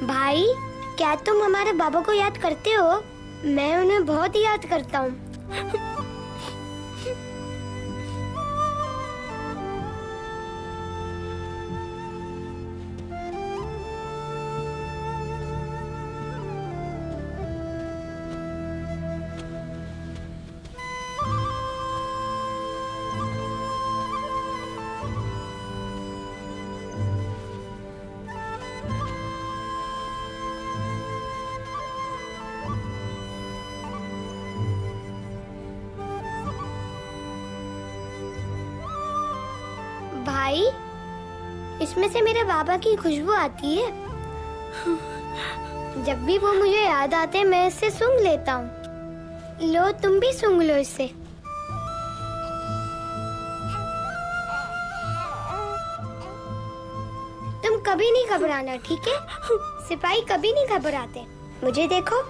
भाई, क्या तुम हमारे बाबा को याद करते हो? मैं उन्हें बहुत याद करता हूँ। भाई, इसमें से मेरे बाबा की खुशबू आती है। जब भी वो मुझे याद आते हैं, मैं इससे सूंघ लेता हूँ। लो, तुम भी सूंघ लो इससे। तुम कभी नहीं घबराना, ठीक है? सिपाही कभी नहीं घबराते। मुझे देखो।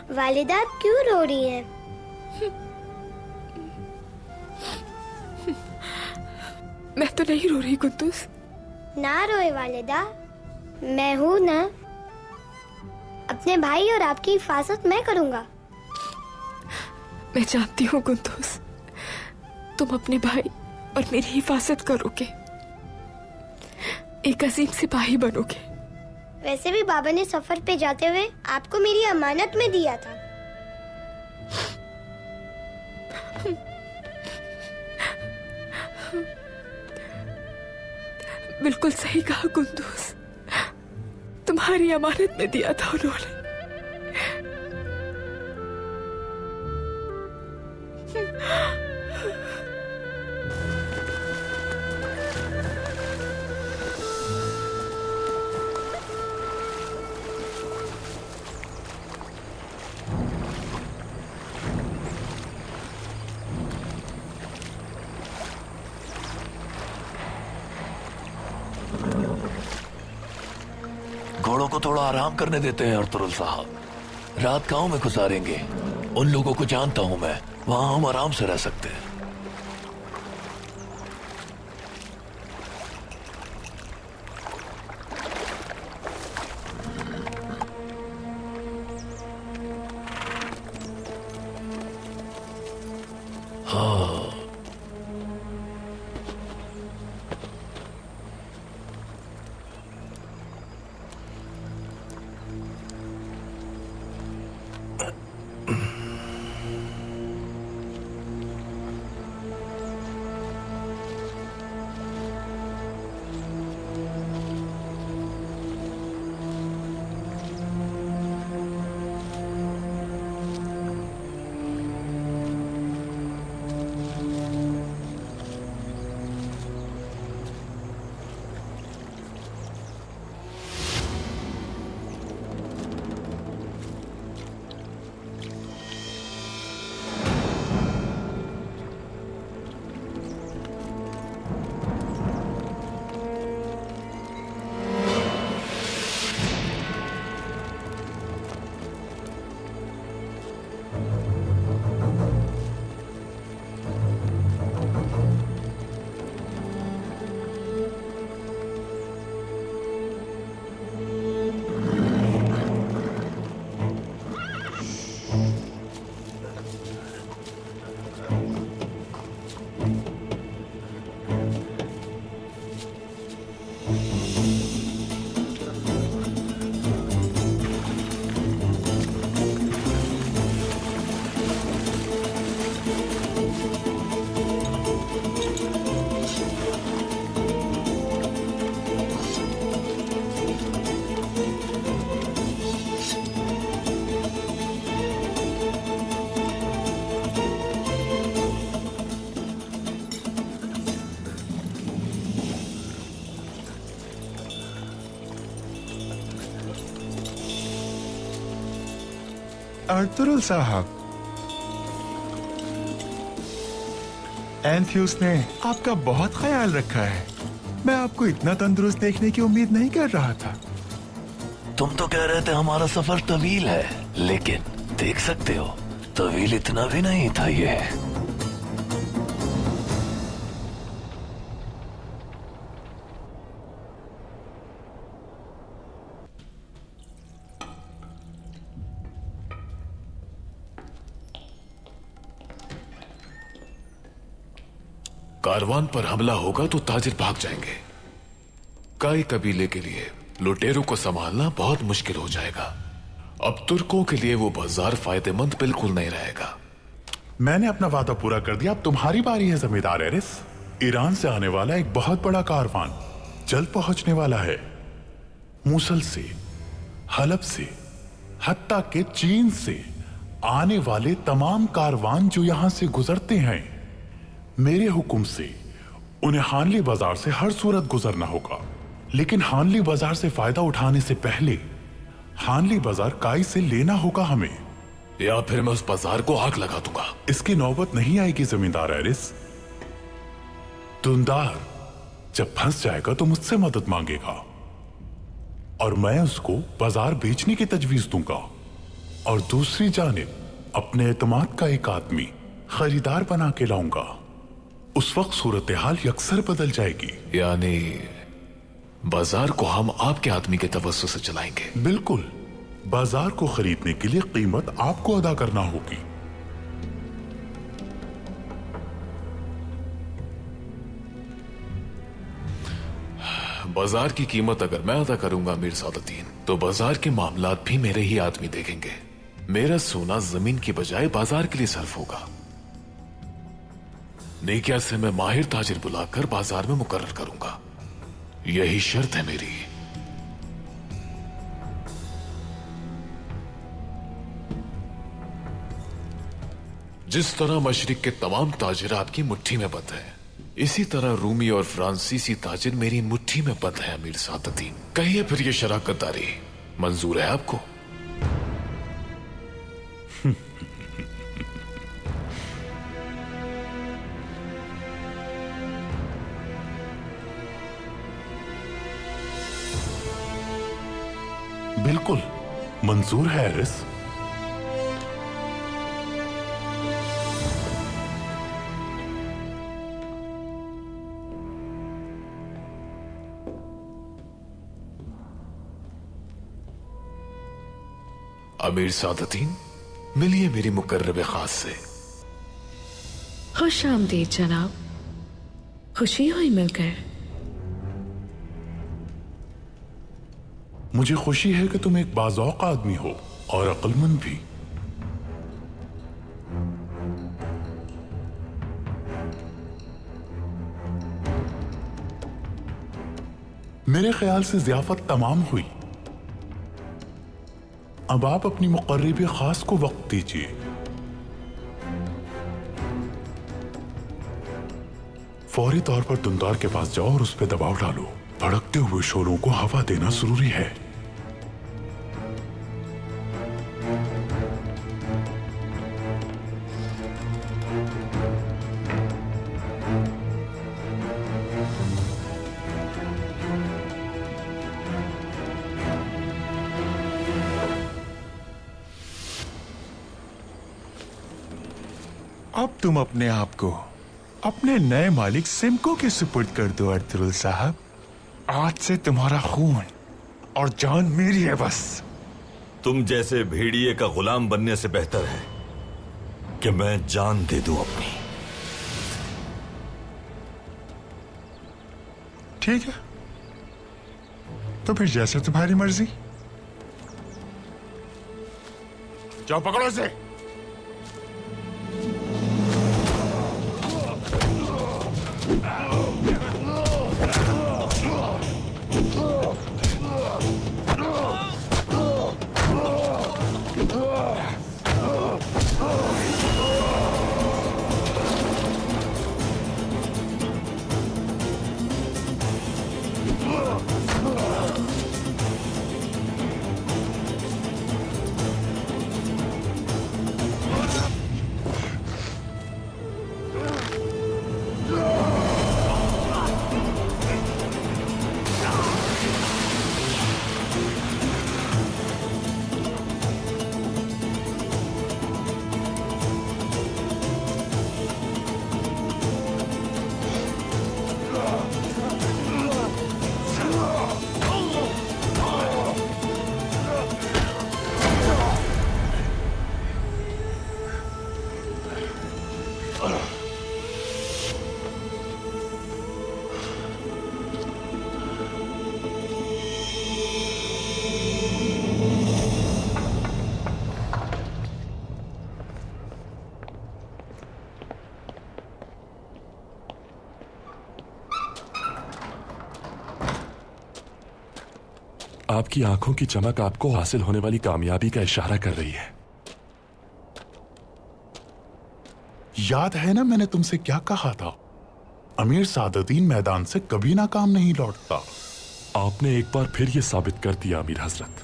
वालिदा, आप क्यों रो रही हैं? मैं तो नहीं रो रही कुद्दूस। ना रोए वालिदा, मैं हूँ ना। अपने भाई और आपकी हिफाजत मैं करूँगा। मैं जानती हूँ कुद्दूस, तुम अपने भाई और मेरी हिफाजत करोगे, एक अजीम सिपाही बनोगे। वैसे भी बाबा ने सफर पे जाते हुए आपको मेरी अमानत में दिया था। बिल्कुल सही कहा कुद्दूस, तुम्हारी अमानत में दिया था उन्होंने। घोड़ों को थोड़ा आराम करने देते हैं अर्तुगरुल साहब। रात गांव में गुजारेंगे। उन लोगों को जानता हूं मैं, वहां हम आराम से रह सकते हैं। हाँ, अर्तुगरुल साहब, एंथियोस ने आपका बहुत ख्याल रखा है। मैं आपको इतना तंदुरुस्त देखने की उम्मीद नहीं कर रहा था। तुम तो कह रहे थे हमारा सफर तवील है, लेकिन देख सकते हो तवील इतना भी नहीं था ये। कारवान पर हमला होगा तो ताजिर भाग जाएंगे। काई कबीले के लिए लुटेरों को संभालना बहुत मुश्किल हो जाएगा। अब तुर्कों के लिए वो बाजार फायदेमंद बिल्कुल नहीं रहेगा। मैंने अपना वादा पूरा कर दिया, अब तुम्हारी बारी है जमींदार एरिस। ईरान से आने वाला एक बहुत बड़ा कारवान जल्द पहुंचने वाला है। मूसल से, हलब से, हत्ता के चीन से आने वाले तमाम कारवान जो यहां से गुजरते हैं, मेरे हुक्म से उन्हें हानली बाजार से हर सूरत गुजरना होगा। लेकिन हानली बाजार से फायदा उठाने से पहले हानली बाजार काई से लेना होगा हमें, या फिर मैं उस बाजार को आग लगा दूंगा। इसकी नौबत नहीं आएगी जमींदार एरिस। दुंदार जब फंस जाएगा तो मुझसे मदद मांगेगा और मैं उसको बाजार बेचने की तजवीज दूंगा, और दूसरी जानिब अपने एतमाद का एक आदमी खरीदार बना के लाऊंगा। उस वक्त सूरत हाल यकसर बदल जाएगी। यानी बाजार को हम आपके आदमी के तवज्जो से चलाएंगे? बिल्कुल। बाजार को खरीदने के लिए कीमत आपको अदा करना होगी। बाजार की कीमत अगर मैं अदा करूंगा अमीर सादतीन, तो बाजार के मामलात भी मेरे ही आदमी देखेंगे। मेरा सोना जमीन की बजाय बाजार के लिए सर्फ होगा। नेकिया से मैं माहिर ताजिर बुलाकर बाजार में मुकर्रर करूंगा। यही शर्त है मेरी। जिस तरह मशरिक के तमाम ताजिर आपकी मुट्ठी में बंद हैं, इसी तरह रूमी और फ्रांसीसी ताजिर मेरी मुट्ठी में बंद है अमीर सादतीन। कहिए फिर ये शराकतदारी मंजूर है आपको? बिल्कुल मंजूर है एरिस। अमीर सादतीन, मिलिए मेरी मुकर्रब खास से। खुश आमदीद जनाब, खुशी हुई मिलकर। मुझे खुशी है कि तुम एक बाज़ौक़ आदमी हो और अक्लमंद भी। मेरे ख्याल से ज़ियाफ़त तमाम हुई। अब आप अपनी मुकर्रब खास को वक्त दीजिए। फौरी तौर पर दुंदार के पास जाओ और उस पर दबाव डालो। भड़कते हुए शोलों को हवा देना जरूरी है। अब तुम अपने आप को अपने नए मालिक सिमको के सुपुर्द कर दो अर्तुगरुल साहब। आज से तुम्हारा खून और जान मेरी है बस। तुम जैसे भेड़िए का गुलाम बनने से बेहतर है कि मैं जान दे दूं अपनी। ठीक है, तो फिर जैसे तुम्हारी मर्जी। जाओ पकड़ो इसे। आपकी आंखों की चमक आपको हासिल होने वाली कामयाबी का इशारा कर रही है। याद है ना मैंने तुमसे क्या कहा था? अमीर सादुद्दीन मैदान से कभी नाकाम नहीं लौटता। आपने एक बार फिर यह साबित कर दिया अमीर हजरत,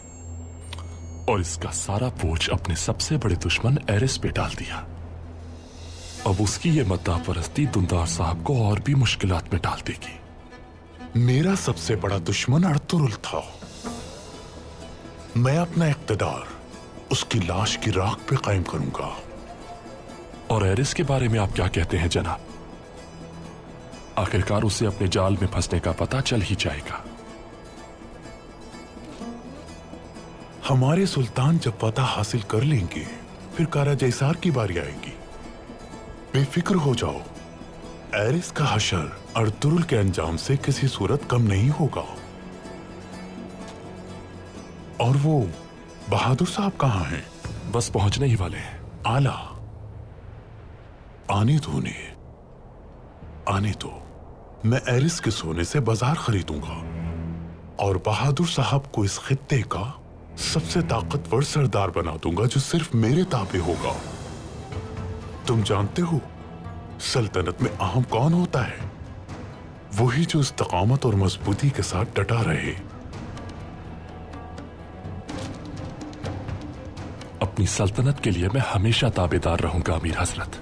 और इसका सारा बोझ अपने सबसे बड़े दुश्मन एरिस पे डाल दिया। अब उसकी ये मद्दाह परस्ती दुंदार साहब को और भी मुश्किलात में डाल देगी। मेरा सबसे बड़ा दुश्मन अर्तुरुल था। मैं अपना इख्तिदार उसकी लाश की राख पे कायम करूंगा। और एरिस के बारे में आप क्या कहते हैं जनाब? आखिरकार उसे अपने जाल में फंसने का पता चल ही जाएगा। हमारे सुल्तान जब फतह हासिल कर लेंगे फिर कारा जैसार की बारी आएगी। बेफिक्र हो जाओ, एरिस का हशर अर्तुरुल के अंजाम से किसी सूरत कम नहीं होगा। और वो बहादुर साहब कहां हैं? बस पहुंचने ही वाले हैं। आला, आने दो उन्हें, आने दो। मैं एरिस के सोने से बाजार खरीदूंगा और बहादुर साहब को इस खित्ते का सबसे ताकतवर सरदार बना दूंगा जो सिर्फ मेरे ताबे होगा। तुम जानते हो सल्तनत में अहम कौन होता है? वही जो इस्तकामत और मजबूती के साथ डटा रहे। अपनी सल्तनत के लिए मैं हमेशा ताबेदार रहूंगा अमीर हजरत।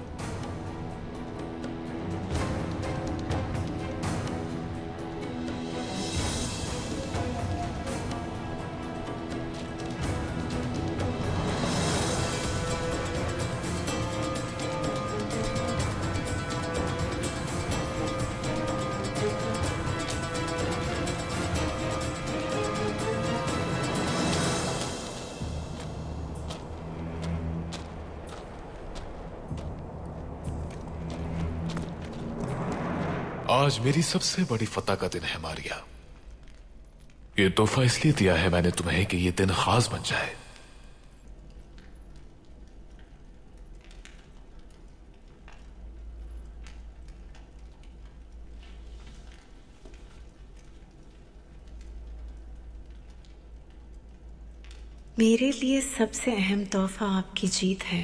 आज मेरी सबसे बड़ी फतह का दिन है मारिया। ये तोहफा इसलिए दिया है मैंने तुम्हें कि ये दिन खास बन जाए। मेरे लिए सबसे अहम तोहफा आपकी जीत है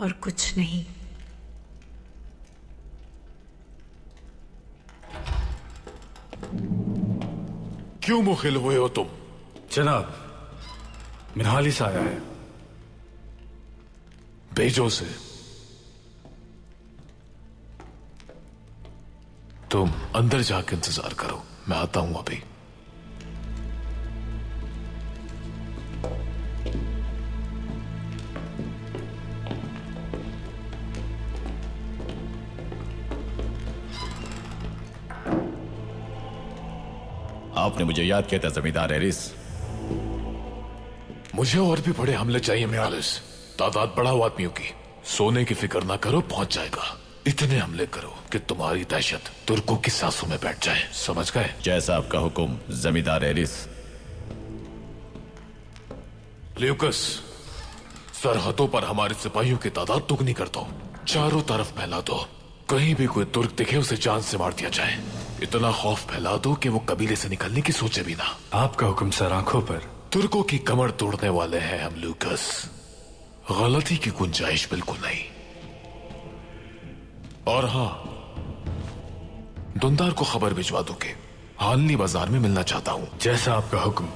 और कुछ नहीं। क्यों मुखिल हुए हो तुम? जनाब, मिनहालिस आया है। भेजो से। तुम अंदर जाकर इंतजार करो, मैं आता हूं अभी। आपने मुझे याद किया था जमींदार एरिस। मुझे और भी बड़े हमले चाहिए मिनालिस। तादाद बढ़ाओ आदमियों की। सोने की फिक्र ना करो, पहुंच जाएगा। इतने हमले करो कि तुम्हारी दहशत तुर्कों की सांसों में बैठ जाए। समझ गए? जैसा आपका हुक्म जमींदार एरिस। ल्यूकस, सरहदों पर हमारे सिपाहियों की तादाद दुगनी कर दो। चारों तरफ फैला दो। कहीं भी कोई तुर्क दिखे उसे जान से मार दिया जाए। इतना खौफ फैला दो कि वो कबीले से निकलने की सोचे भी ना। आपका हुक्म सर, आंखों पर। तुर्कों की कमर तोड़ने वाले हैं हम ल्यूकस। गलती की गुंजाइश बिल्कुल नहीं। और हां, दुंदार को खबर भिजवा दो कि हालनी बाजार में मिलना चाहता हूं। जैसा आपका हुक्म।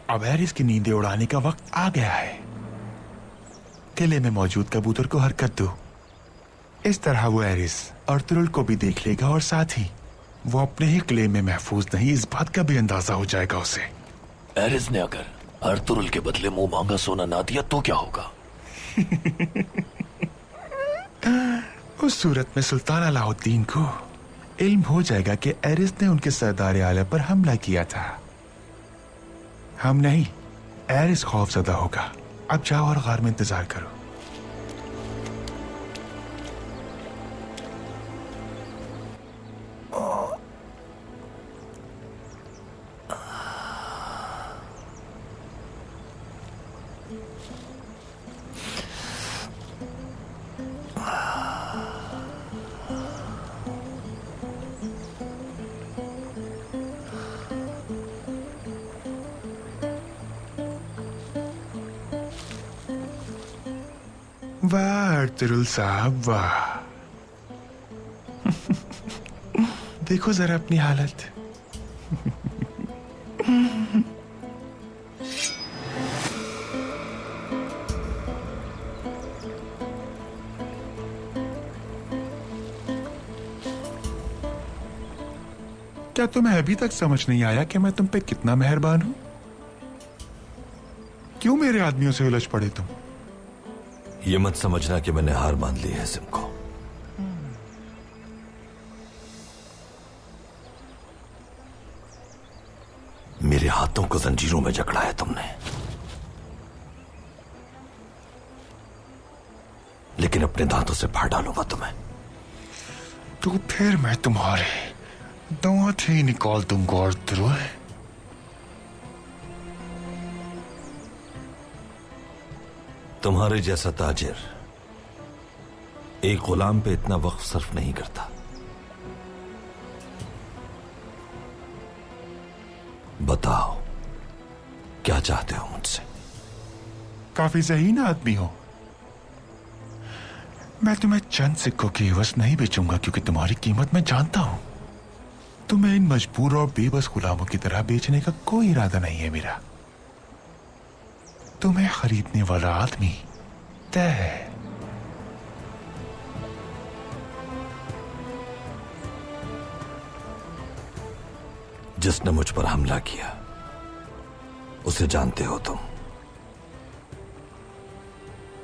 अब एरिस की नींदें उड़ाने का वक्त आ गया है। किले में मौजूद कबूतर को हरकत दो। इस तरह वो एरिस अर्तुरुल को भी देख लेगा और साथ ही वो अपने ही किले में महफूज नहीं, इस बात का भी अंदाजा हो जाएगा उसे। एरिस ने अगर अर्तुरुल के बदले मुंह मांगा सोना ना दिया तो क्या होगा? उस सूरत में सुल्तान अलाउद्दीन को इल्म हो जाएगा कि एरिस ने उनके सरदार आला पर हमला किया था। हम नहीं, एरिस खौफजदा होगा। अब जाओ और गार में इंतजार करो। वाह अर्तुरुल साहब वाह। देखो जरा अपनी हालत। क्या तुम्हें अभी तक समझ नहीं आया कि मैं तुम पे कितना मेहरबान हूं? क्यों मेरे आदमियों से उलझ पड़े तुम? ये मत समझना कि मैंने हार मान ली है सिमको। मेरे हाथों को जंजीरों में जकड़ा है तुमने, लेकिन अपने दांतों से फाड़ डालूंगा तुम्हें। तो फिर मैं तुम्हारे दांत ही निकाल दूंगा अर्तुरुल। तुम्हारे जैसा ताजिर एक गुलाम पे इतना वक्त सर्फ नहीं करता। बताओ क्या चाहते हो मुझसे? काफी ज़हीन आदमी हो। मैं तुम्हें चंद सिक्कों की एवज नहीं बेचूंगा, क्योंकि तुम्हारी कीमत मैं जानता हूं। तुम्हें इन मजबूर और बेबस गुलामों की तरह बेचने का कोई इरादा नहीं है मेरा। तुम्हें खरीदने वाला आदमी तय है। जिसने मुझ पर हमला किया उसे जानते हो तुम।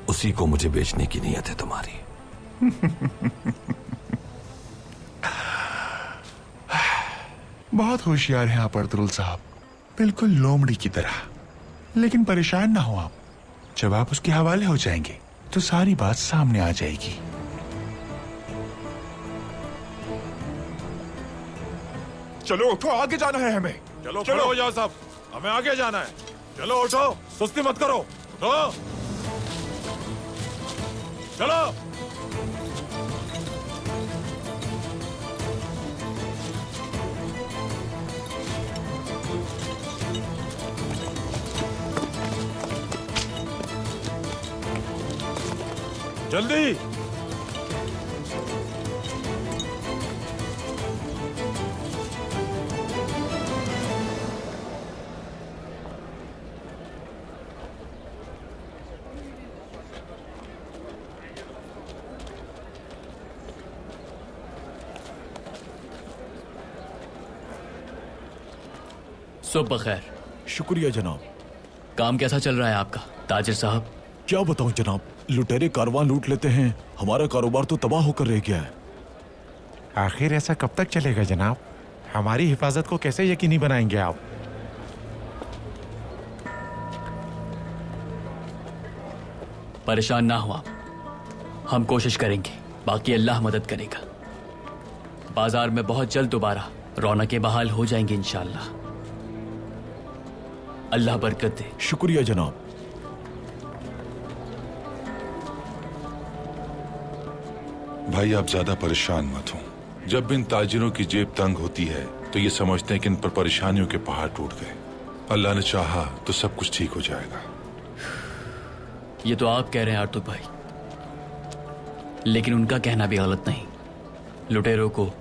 उसी को मुझे बेचने की नीयत है तुम्हारी। बहुत होशियार हैं आप अर्तुरुल साहब, बिल्कुल लोमड़ी की तरह। लेकिन परेशान ना हो आप, जब आप उसके हवाले हो जाएंगे तो सारी बात सामने आ जाएगी। चलो उठो, आगे जाना है हमें। चलो खड़े हो जाओ साहब, हमें आगे जाना है। चलो उठो, सुस्ती मत करो, उठो। चलो जल्दी। सुबह खैर। शुक्रिया जनाब। काम कैसा चल रहा है आपका ताजिर साहब? क्या बताऊं जनाब, लुटेरे कारवां लूट लेते हैं, हमारा कारोबार तो तबाह होकर रह गया है। आखिर ऐसा कब तक चलेगा जनाब? हमारी हिफाजत को कैसे यकीनी बनाएंगे आप? परेशान ना हो आप, हम कोशिश करेंगे, बाकी अल्लाह मदद करेगा। बाजार में बहुत जल्द दोबारा रौनकें बहाल हो जाएंगी इंशाअल्लाह। अल्लाह बरकत दे। शुक्रिया जनाब। भाई आप ज्यादा परेशान मत हो। जब भी इन ताजिरों की जेब तंग होती है तो ये समझते हैं कि इन पर परेशानियों के पहाड़ टूट गए। अल्लाह ने चाहा तो सब कुछ ठीक हो जाएगा। ये तो आप कह रहे हैं आर्तुक भाई, लेकिन उनका कहना भी गलत नहीं। लुटेरों को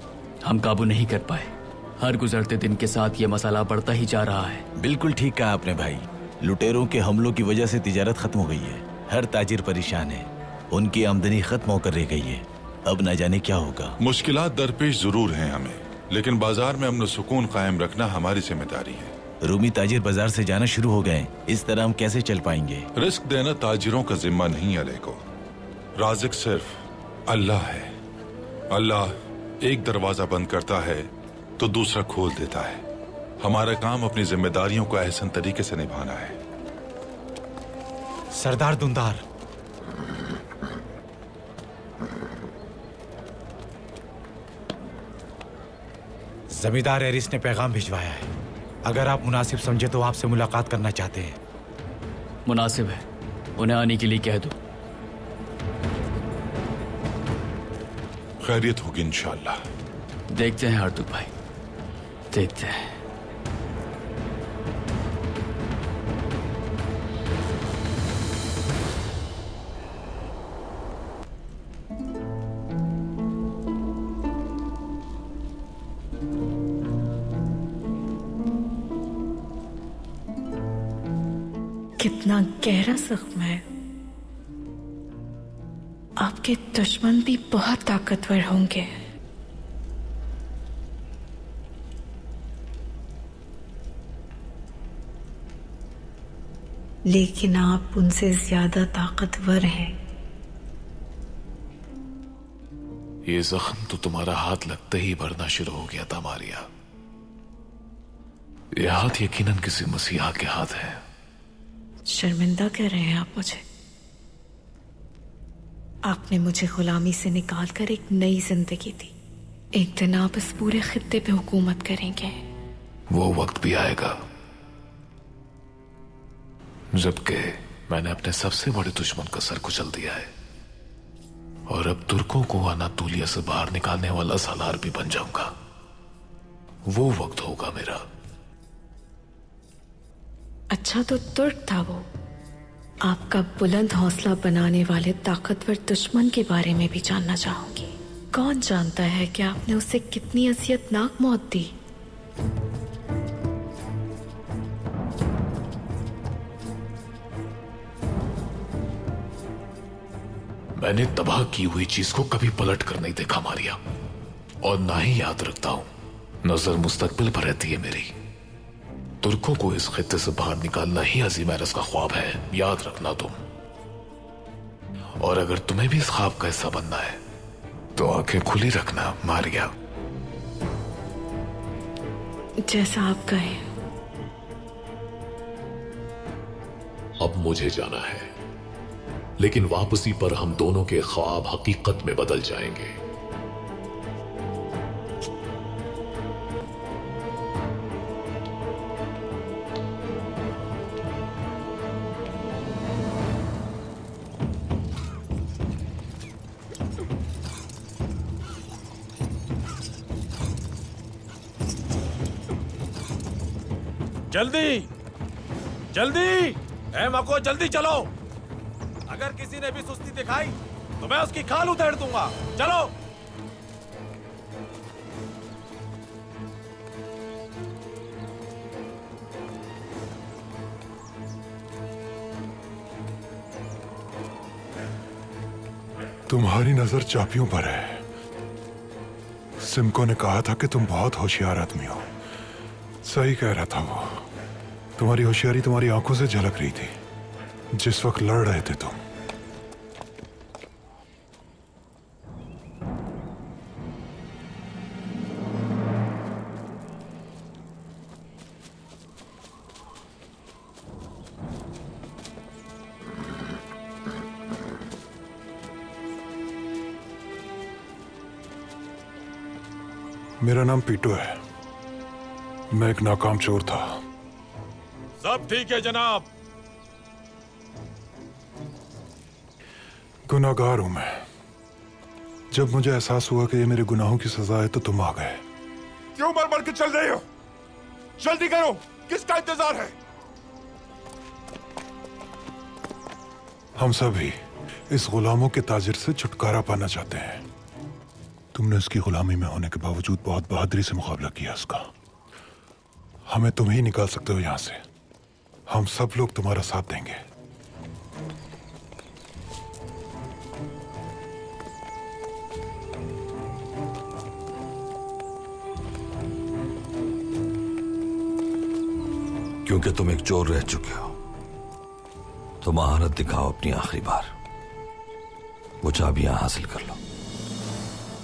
हम काबू नहीं कर पाए। हर गुजरते दिन के साथ ये मसाला बढ़ता ही जा रहा है। बिल्कुल ठीक कहा आपने भाई। लुटेरों के हमलों की वजह से तिजारत खत्म हो गई है। हर ताजिर परेशान है, उनकी आमदनी खत्म होकर रह गई है। अब न जाने क्या होगा। मुश्किलात दरपेश जरूर हैं हमें, लेकिन बाजार में अमन सुकून कायम रखना हमारी जिम्मेदारी है। रूमी ताजिर बाजार से जाना शुरू हो गए, इस तरह हम कैसे चल पाएंगे? रिस्क देना ताजिरों का जिम्मा नहीं अलैको। राज़िक सिर्फ अल्लाह है। अल्लाह एक दरवाजा बंद करता है तो दूसरा खोल देता है। हमारा काम अपनी जिम्मेदारियों को एहसन तरीके से निभाना है। सरदार दुंदार, जमींदार एरिस ने पैगाम भिजवाया है। अगर आप मुनासिब समझे तो आपसे मुलाकात करना चाहते हैं। मुनासिब है, उन्हें आने के लिए कह दो। खैरियत होगी इंशाअल्लाह। देखते हैं आर्तुक भाई, देखते हैं। कितना गहरा जख्म है। आपके दुश्मन भी बहुत ताकतवर होंगे। लेकिन आप उनसे ज्यादा ताकतवर हैं। ये जख्म तो तुम्हारा हाथ लगते ही भरना शुरू हो गया था मारिया। ये हाथ यकीनन किसी मसीहा के हाथ है। शर्मिंदा कर रहे हैं आप मुझे। आपने मुझे गुलामी से निकालकर एक नई जिंदगी दी। एक दिन आप इस पूरे खित्ते पे हुकूमत करेंगे। वो वक्त भी आएगा जबकि मैंने अपने सबसे बड़े दुश्मन का सर कुचल दिया है और अब तुर्कों को अनातोलिया से बाहर निकालने वाला सालार भी बन जाऊंगा। वो वक्त होगा मेरा। अच्छा तो तुर्क था वो। आपका बुलंद हौसला बनाने वाले ताकतवर दुश्मन के बारे में भी जानना चाहूंगी। कौन जानता है कि आपने उसे कितनी असियतनाक मौत दी। मैंने तबाह की हुई चीज को कभी पलट कर नहीं देखा मारिया, और ना ही याद रखता हूं। नजर मुस्तकबिल पर रहती है मेरी। तुर्कों को इस खित्ते से बाहर निकालना ही अजीम एरिस का ख्वाब है, याद रखना तुम। और अगर तुम्हें भी इस ख्वाब का हिस्सा बनना है तो आंखें खुली रखना मारिया। जैसा आप कहें। अब मुझे जाना है, लेकिन वापसी पर हम दोनों के ख्वाब हकीकत में बदल जाएंगे। जल्दी जल्दी, ए मको जल्दी चलो। अगर किसी ने भी सुस्ती दिखाई तो मैं उसकी खाल उधेड़ दूंगा। चलो। तुम्हारी नजर चापियों पर है। सिमको ने कहा था कि तुम बहुत होशियार आदमी हो। सही कह रहा था वो। तुम्हारी होशियारी तुम्हारी आंखों से झलक रही थी जिस वक्त लड़ रहे थे तुम। मेरा नाम पीटू है। मैं एक नाकाम चोर था। सब ठीक है जनाब। गुनाहगार हूं मैं। जब मुझे एहसास हुआ कि ये मेरे गुनाहों की सजा है तो तुम आ गए। क्यों मर मर के चल रहे हो? जल्दी करो, किसका इंतजार है? हम सभी इस गुलामों के ताजिर से छुटकारा पाना चाहते हैं। तुमने उसकी गुलामी में होने के बावजूद बहुत बहादुरी से मुकाबला किया उसका। हमें तुम ही निकाल सकते हो यहां से। हम सब लोग तुम्हारा साथ देंगे। क्योंकि तुम एक चोर रह चुके हो। तो महारत दिखाओ अपनी आखिरी बार। वो चाबियां हासिल कर लो।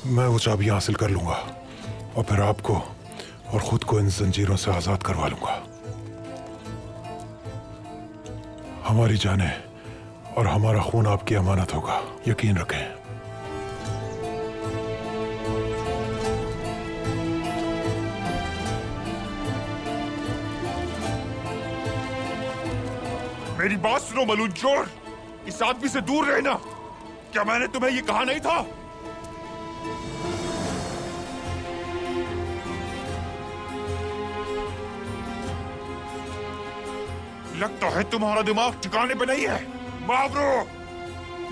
मैं वो चाबियां हासिल कर लूंगा और फिर आपको और खुद को इन जंजीरों से आजाद करवा लूंगा। हमारी जानें और हमारा खून आपकी अमानत होगा, यकीन रखें। मेरी बात सुनो मलून चोर, इस आदमी से दूर रहना। क्या मैंने तुम्हें ये कहा नहीं था? लगता है तुम्हारा दिमाग ठिकाने पे नहीं है। मावरो,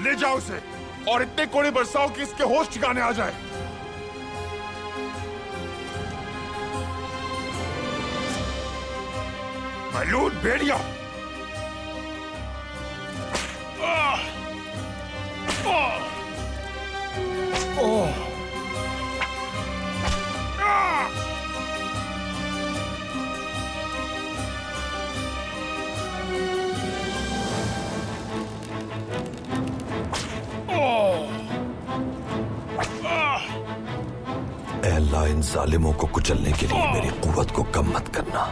ले जाओ उसे और इतने कोड़े बरसाओ कि इसके होश ठिकाने आ जाए। मलून भेड़िया, अल्लाह, इन जालिमों को कुचलने के लिए मेरी कुव्वत को कम मत करना।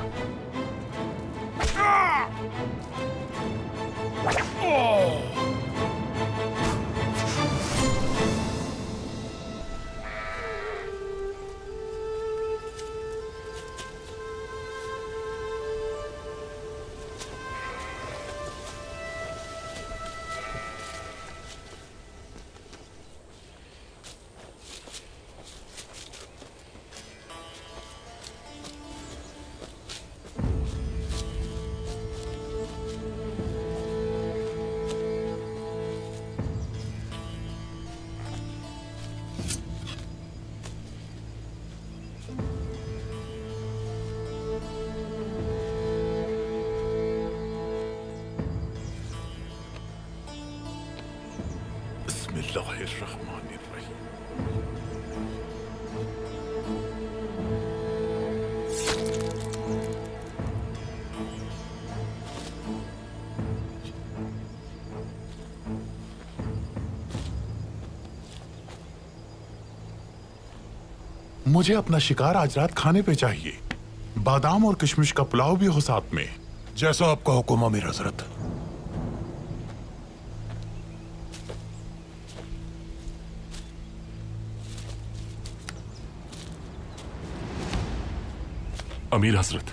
मुझे अपना शिकार आज रात खाने पे चाहिए। बादाम और किशमिश का पुलाव भी हो साथ में। जैसा आपका हुक्म अमीर हजरत। अमीर हजरत,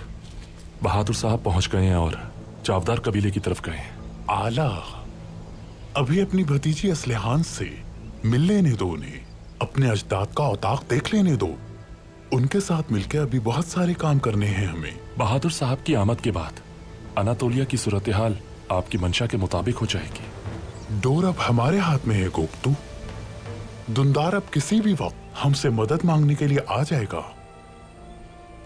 बहादुर साहब पहुंच गए हैं और चावदार कबीले की तरफ गए हैं। आला, अभी अपनी भतीजी असलेहान से मिल लेने दो उन्हें। अपने अजदाद का औताक देख लेने दो। उनके साथ मिलकर अभी बहुत सारे काम करने हैं हमें। बहादुर साहब की आमद के बाद अनातोलिया की सूरत हाल आपकी मंशा के मुताबिक हो जाएगी। डोर अब हमारे हाथ में है गोप्तू। दुंदार अब किसी भी वक्त हमसे मदद मांगने के लिए आ जाएगा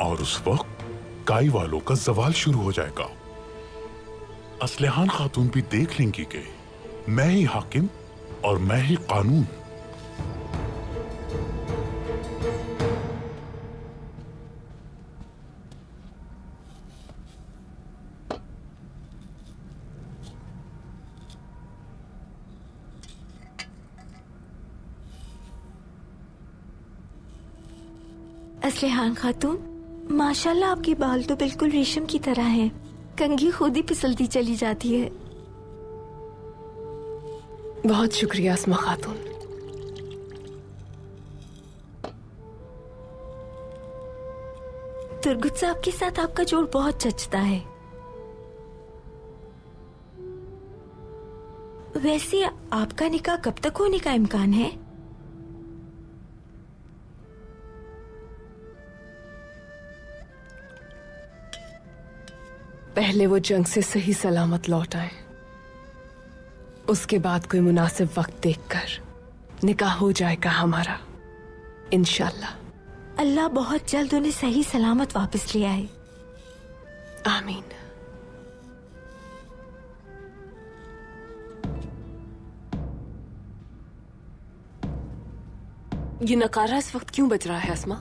और उस वक्त काई वालों का जवाल शुरू हो जाएगा। असलेहान खातून भी देख लेंगी कि मैं ही हाकिम और मैं ही कानून। असलेहान खातून, माशाल्लाह आपके बाल तो बिल्कुल रेशम की तरह हैं। कंघी खुद ही फिसलती चली जाती है। बहुत शुक्रिया अस्मा खातून। तुर्गुत साहब के साथ आपका जोड़ बहुत जचता है। वैसे आपका निकाह कब तक होने का इम्कान है? पहले वो जंग से सही सलामत लौट आए, उसके बाद कोई मुनासिब वक्त देखकर निकाह हो जाएगा हमारा, इंशाल्लाह। अल्लाह बहुत जल्द उन्हें सही सलामत वापस ले आए। आमीन। ये नकारा इस वक्त क्यों बज रहा है अस्मा?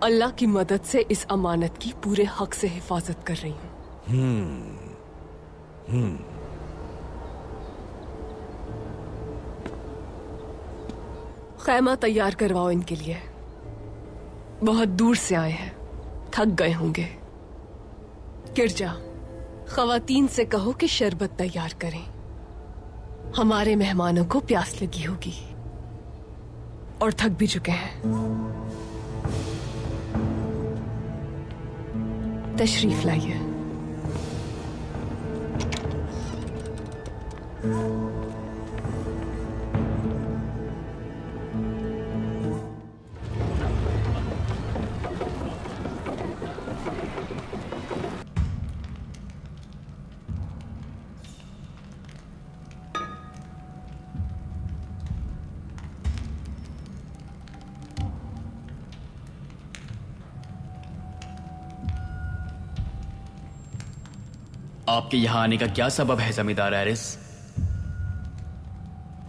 अल्लाह की मदद से इस अमानत की पूरे हक से हिफाजत कर रही हूँ। खैमा तैयार करवाओ इनके लिए। बहुत दूर से आए हैं, थक गए होंगे। किरजा, खवातीन से कहो कि शरबत तैयार करें। हमारे मेहमानों को प्यास लगी होगी और थक भी चुके हैं। तशरीफ लाइए। आपके यहां आने का क्या सबब है जमींदार एरिस?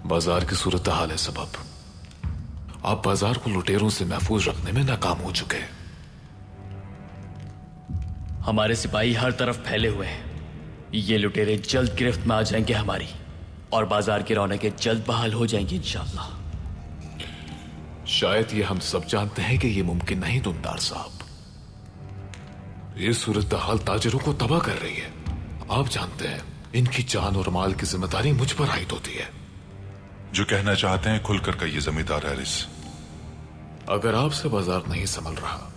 बाजार की सूरत हाल है सबब। आप बाजार को लुटेरों से महफूज रखने में नाकाम हो चुके हैं। हमारे सिपाही हर तरफ फैले हुए हैं। ये लुटेरे जल्द गिरफ्त में आ जाएंगे हमारी, और बाजार की रौनकें जल्द बहाल हो जाएंगी इंशाअल्लाह। शायद ये हम सब जानते हैं कि ये मुमकिन नहीं दुमदार साहब। ये सूरत हाल ताजिरों को तबाह कर रही है। आप जानते हैं इनकी जान और माल की जिम्मेदारी मुझ पर आयद होती है। जो कहना चाहते हैं खुलकर कहिए जमींदार एरिस। अगर आपसे बाजार नहीं संभल रहा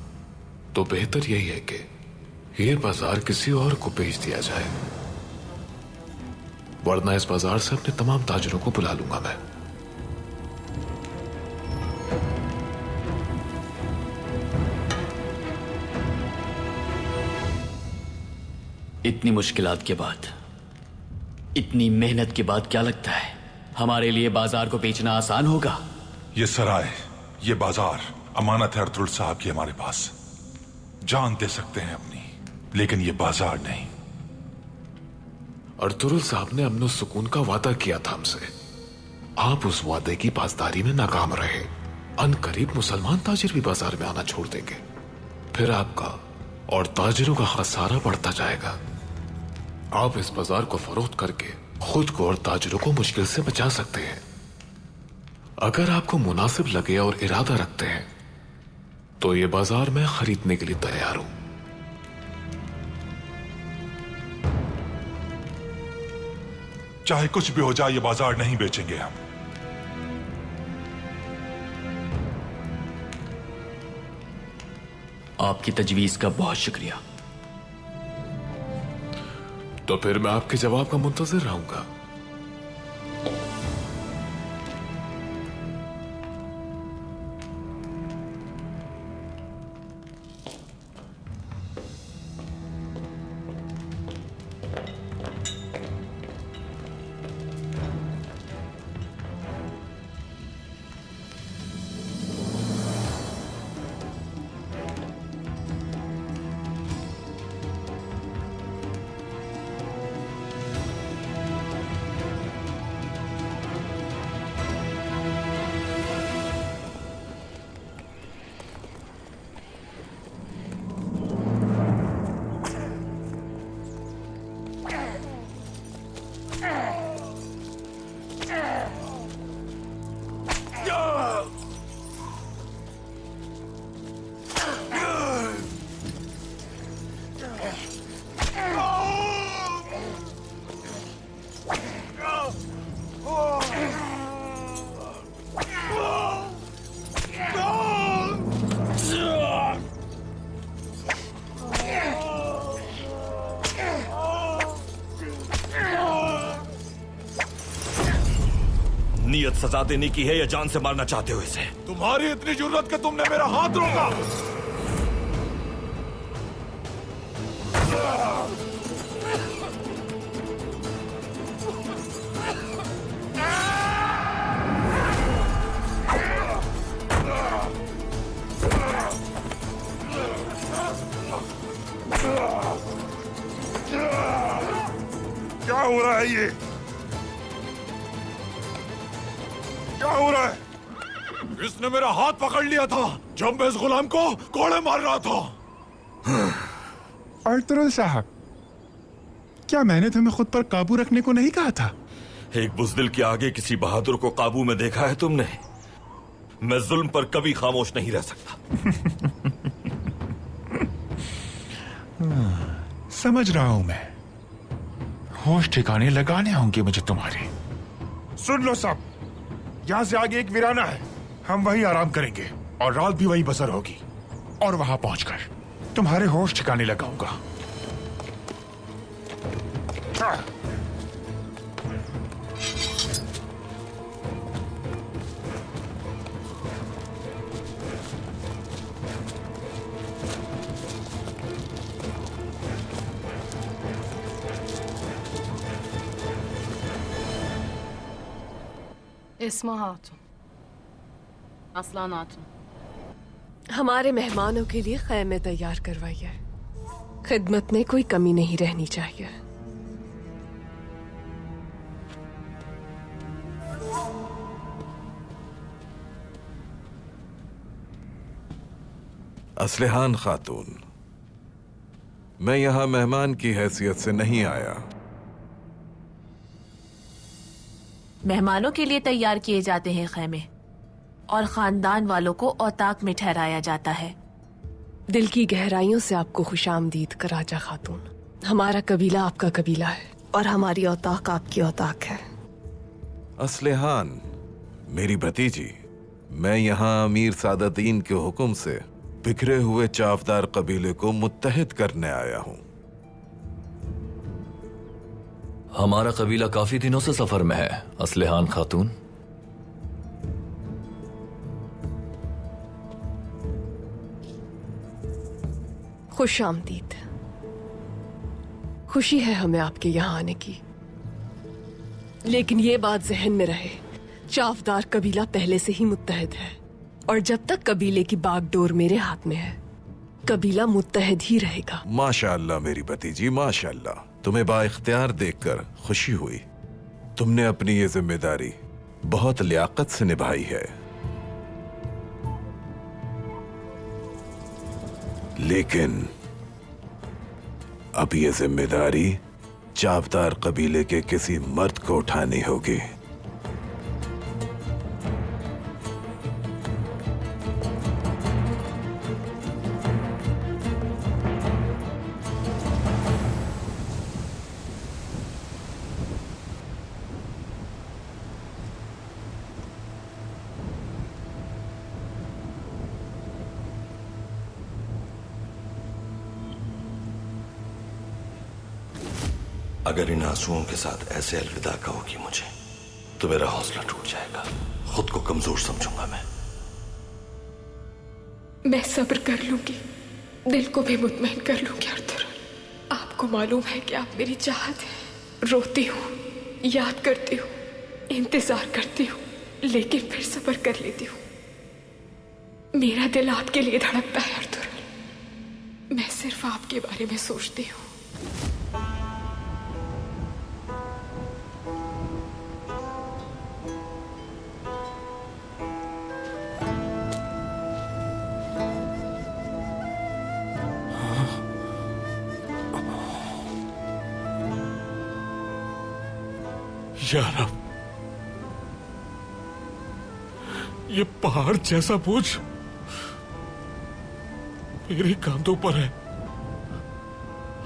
तो बेहतर यही है कि ये बाजार किसी और को बेच दिया जाए, वरना इस बाजार से अपने तमाम ताजिरों को बुला लूंगा मैं। इतनी मुश्किलात के बाद, इतनी मेहनत के बाद क्या लगता है हमारे लिए बाजार को बेचना आसान होगा? ये सराय, ये बाजार अमानत है अर्तुगरुल साहब की हमारे पास। जान दे सकते हैं अपनी, लेकिन ये बाजार नहीं। अर्तुगरुल साहब ने अमन सुकून का वादा किया था हमसे। आप उस वादे की पासदारी में नाकाम रहे। अनकरीब मुसलमान ताजिर भी बाजार में आना छोड़ देंगे। फिर आपका और ताजिरों का खसारा बढ़ता जाएगा। आप इस बाजार को फरोख्त करके खुद को और ताजिरों को मुश्किल से बचा सकते हैं। अगर आपको मुनासिब लगे और इरादा रखते हैं तो ये बाजार मैं खरीदने के लिए तैयार हूं। चाहे कुछ भी हो जाए ये बाजार नहीं बेचेंगे हम। आपकी तजवीज का बहुत शुक्रिया। तो फिर मैं आपके जवाब का मुंतजिर रहूंगा। नियत सजा देने की है या जान से मारना चाहते हो इसे? तुम्हारी इतनी जुर्रत कि तुमने मेरा हाथ रोका। क्या हो रहा है ये? क्या हो रहा है? इसने मेरा हाथ पकड़ लिया था जब मैं इस गुलाम को कोड़े मार रहा था। अर्तुगरुल साहब, क्या मैंने तुम्हें खुद पर काबू रखने को नहीं कहा था? एक बुज़दिल के आगे किसी बहादुर को काबू में देखा है तुमने? मैं जुल्म पर कभी खामोश नहीं रह सकता। समझ रहा हूं मैं। होश ठिकाने लगाने होंगे मुझे तुम्हारे। सुन लो सब, यहां से आगे एक वीराना है, हम वहीं आराम करेंगे और रात भी वहीं बसर होगी। और वहां पहुंचकर तुम्हारे होश ठिकाने लगाऊंगा। इस्मा हातुन, असलान हातुन। हमारे मेहमानों के लिए खैमे तैयार करवाइए। खिदमत में कोई कमी नहीं रहनी चाहिए। असलहान खातून, मैं यहां मेहमान की हैसियत से नहीं आया। मेहमानों के लिए तैयार किए जाते हैं खैमे और खानदान वालों को औताक में ठहराया जाता है। दिल की गहराइयों से आपको खुशामदीद कराजा खातून। हमारा कबीला आपका कबीला है और हमारी औताक आपकी औताक है। असलहान मेरी भतीजी, मैं यहाँ अमीर सादतीन के हुक्म से बिखरे हुए चावदार कबीले को मुत्तहिद करने आया हूँ। हमारा कबीला काफी दिनों से सफर में है असलहान खातून। खुश आमदीद। खुशी है हमें आपके यहाँ आने की, लेकिन ये बात जहन में रहे, चावदार कबीला पहले से ही मुत्तहिद है और जब तक कबीले की बागडोर मेरे हाथ में है, कबीला मुत्तहिद ही रहेगा। माशाअल्लाह मेरी भतीजी, माशाअल्लाह। तुम्हें बाइख्तियार देखकर खुशी हुई। तुमने अपनी ये जिम्मेदारी बहुत लियाकत से निभाई है। लेकिन अब ये जिम्मेदारी चावदार कबीले के किसी मर्द को उठानी होगी। अगर इन आंसुओं के साथ ऐसे अलविदा कहोगी मुझे, तो मेरा हौसला टूट जाएगा, खुद को कमजोर समझूंगा मैं सब्र कर लूंगी, दिल को भी मुतमईन कर लूंगी। अर्तुगरुल, आपको मालूम है कि आप मेरी चाहत है। रोती हूँ, याद करती हूँ, इंतजार करती हूँ, लेकिन फिर सब्र कर लेती हूँ। मेरा दिल आपके लिए धड़कता है अर्तुगरुल। मैं सिर्फ आपके बारे में सोचती हूँ। या रब, ये पहाड़ जैसा बोझ मेरे कांधों पर है।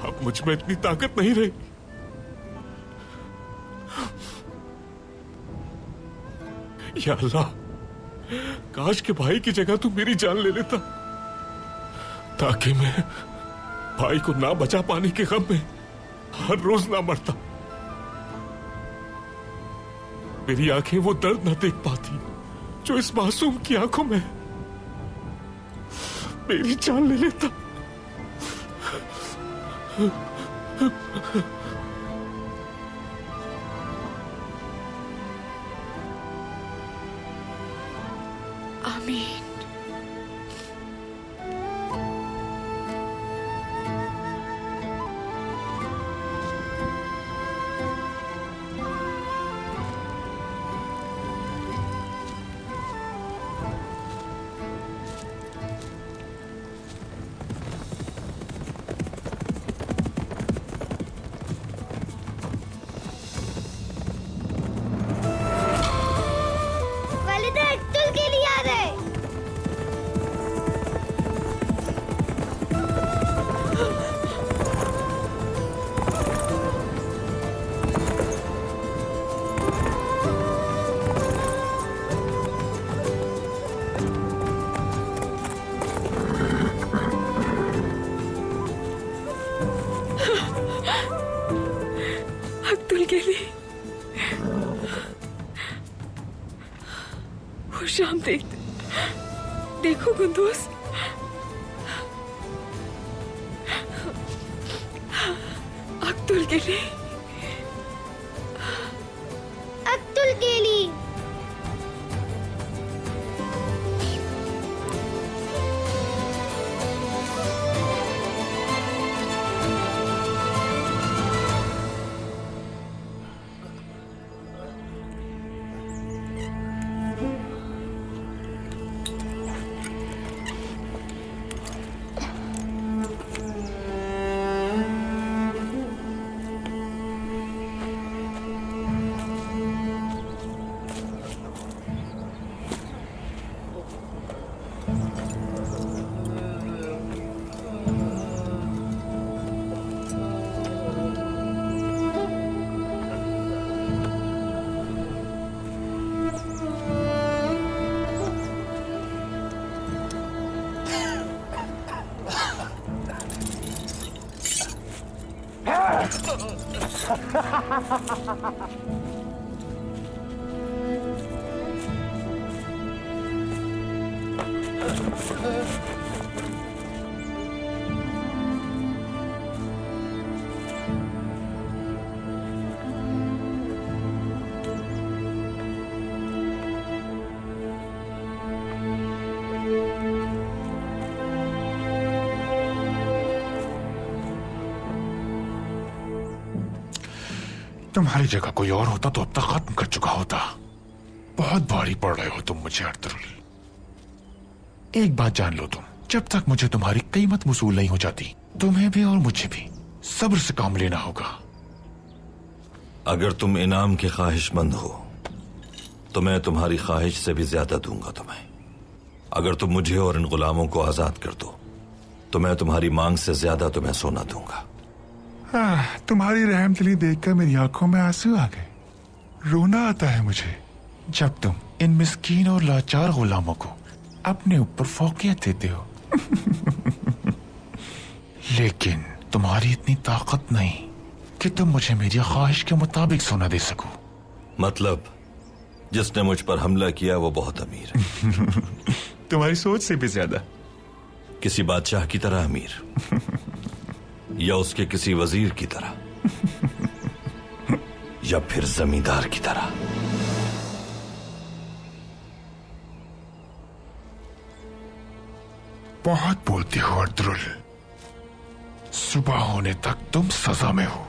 अब मुझ में इतनी ताकत नहीं रही। या अल्लाह, काश के भाई की जगह तू मेरी जान ले लेता, ताकि मैं भाई को ना बचा पाने के गम में हर रोज ना मरता। मेरी आंखें वो दर्द न देख पाती जो इस मासूम की आंखों में। मेरी जान ले लेता। आमीन। खुश आमदीद। देखो कुंदूस, अब्दुल के लिए, अब्दुल के लिए। तुम्हारी जगह कोई और होता तो अब तक खत्म कर चुका होता। बहुत भारी पड़ रहे हो तुम मुझे अर्तुगरुल। एक बात जान लो तुम, जब तक मुझे तुम्हारी कीमत वसूल नहीं हो जाती, तुम्हें भी और मुझे भी सब्र से काम लेना होगा। अगर तुम इनाम के ख्वाहिशमंद हो तो मैं तुम्हारी ख्वाहिश से भी ज्यादा दूंगा तुम्हें। अगर तुम मुझे और इन गुलामों को आजाद कर दो तो मैं तुम्हारी मांग से ज्यादा तुम्हें सोना दूंगा। तुम्हारी रहमदिली देखकर मेरी आंखों में आंसू आ गए। रोना आता है मुझे जब तुम इन मिस्कीन और लाचार गुलामों को अपने ऊपर फौकियत देते हो। लेकिन तुम्हारी इतनी ताकत नहीं कि तुम मुझे मेरी ख्वाहिश के मुताबिक सोना दे सको। मतलब जिसने मुझ पर हमला किया वो बहुत अमीर है। तुम्हारी सोच से भी ज्यादा। किसी बादशाह की तरह अमीर या उसके किसी वजीर की तरह या फिर जमींदार की तरह। बहुत बोलती हो अर्तुगरुल। सुबह होने तक तुम सजा में हो।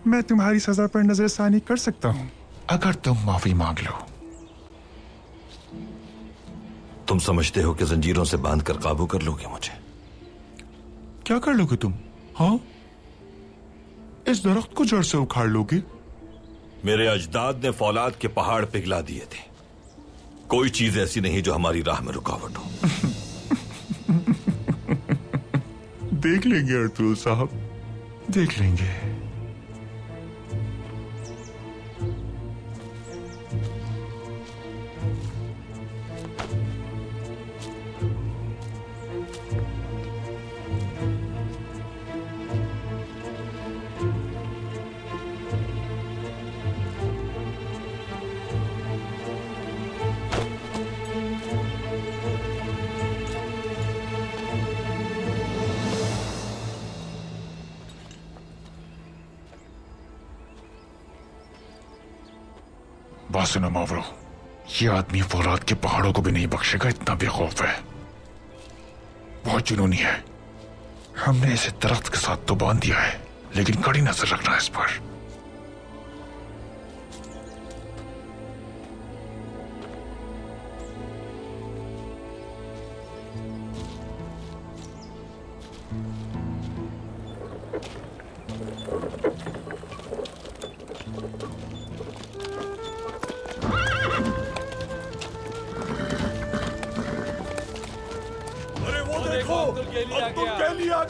मैं तुम्हारी सजा पर नजरसानी कर सकता हूं अगर तुम माफी मांग लो। तुम समझते हो कि जंजीरों से बांधकर काबू कर लोगे मुझे? क्या कर लोगे तुम? हाँ, इस दरख्त को जड़ से उखाड़ लोगे? मेरे अजदाद ने फौलाद के पहाड़ पिघला दिए थे। कोई चीज ऐसी नहीं जो हमारी राह में रुकावट हो। देख लेंगे अर्तुगरुल साहब, देख लेंगे। सुनो मावरो, ये आदमी फौलाद के पहाड़ों को भी नहीं बख्शेगा, इतना बेखौफ है। बहुत जुनूनी है। हमने इसे दरख्त के साथ तो बांध दिया है, लेकिन कड़ी नजर रखना है इस पर।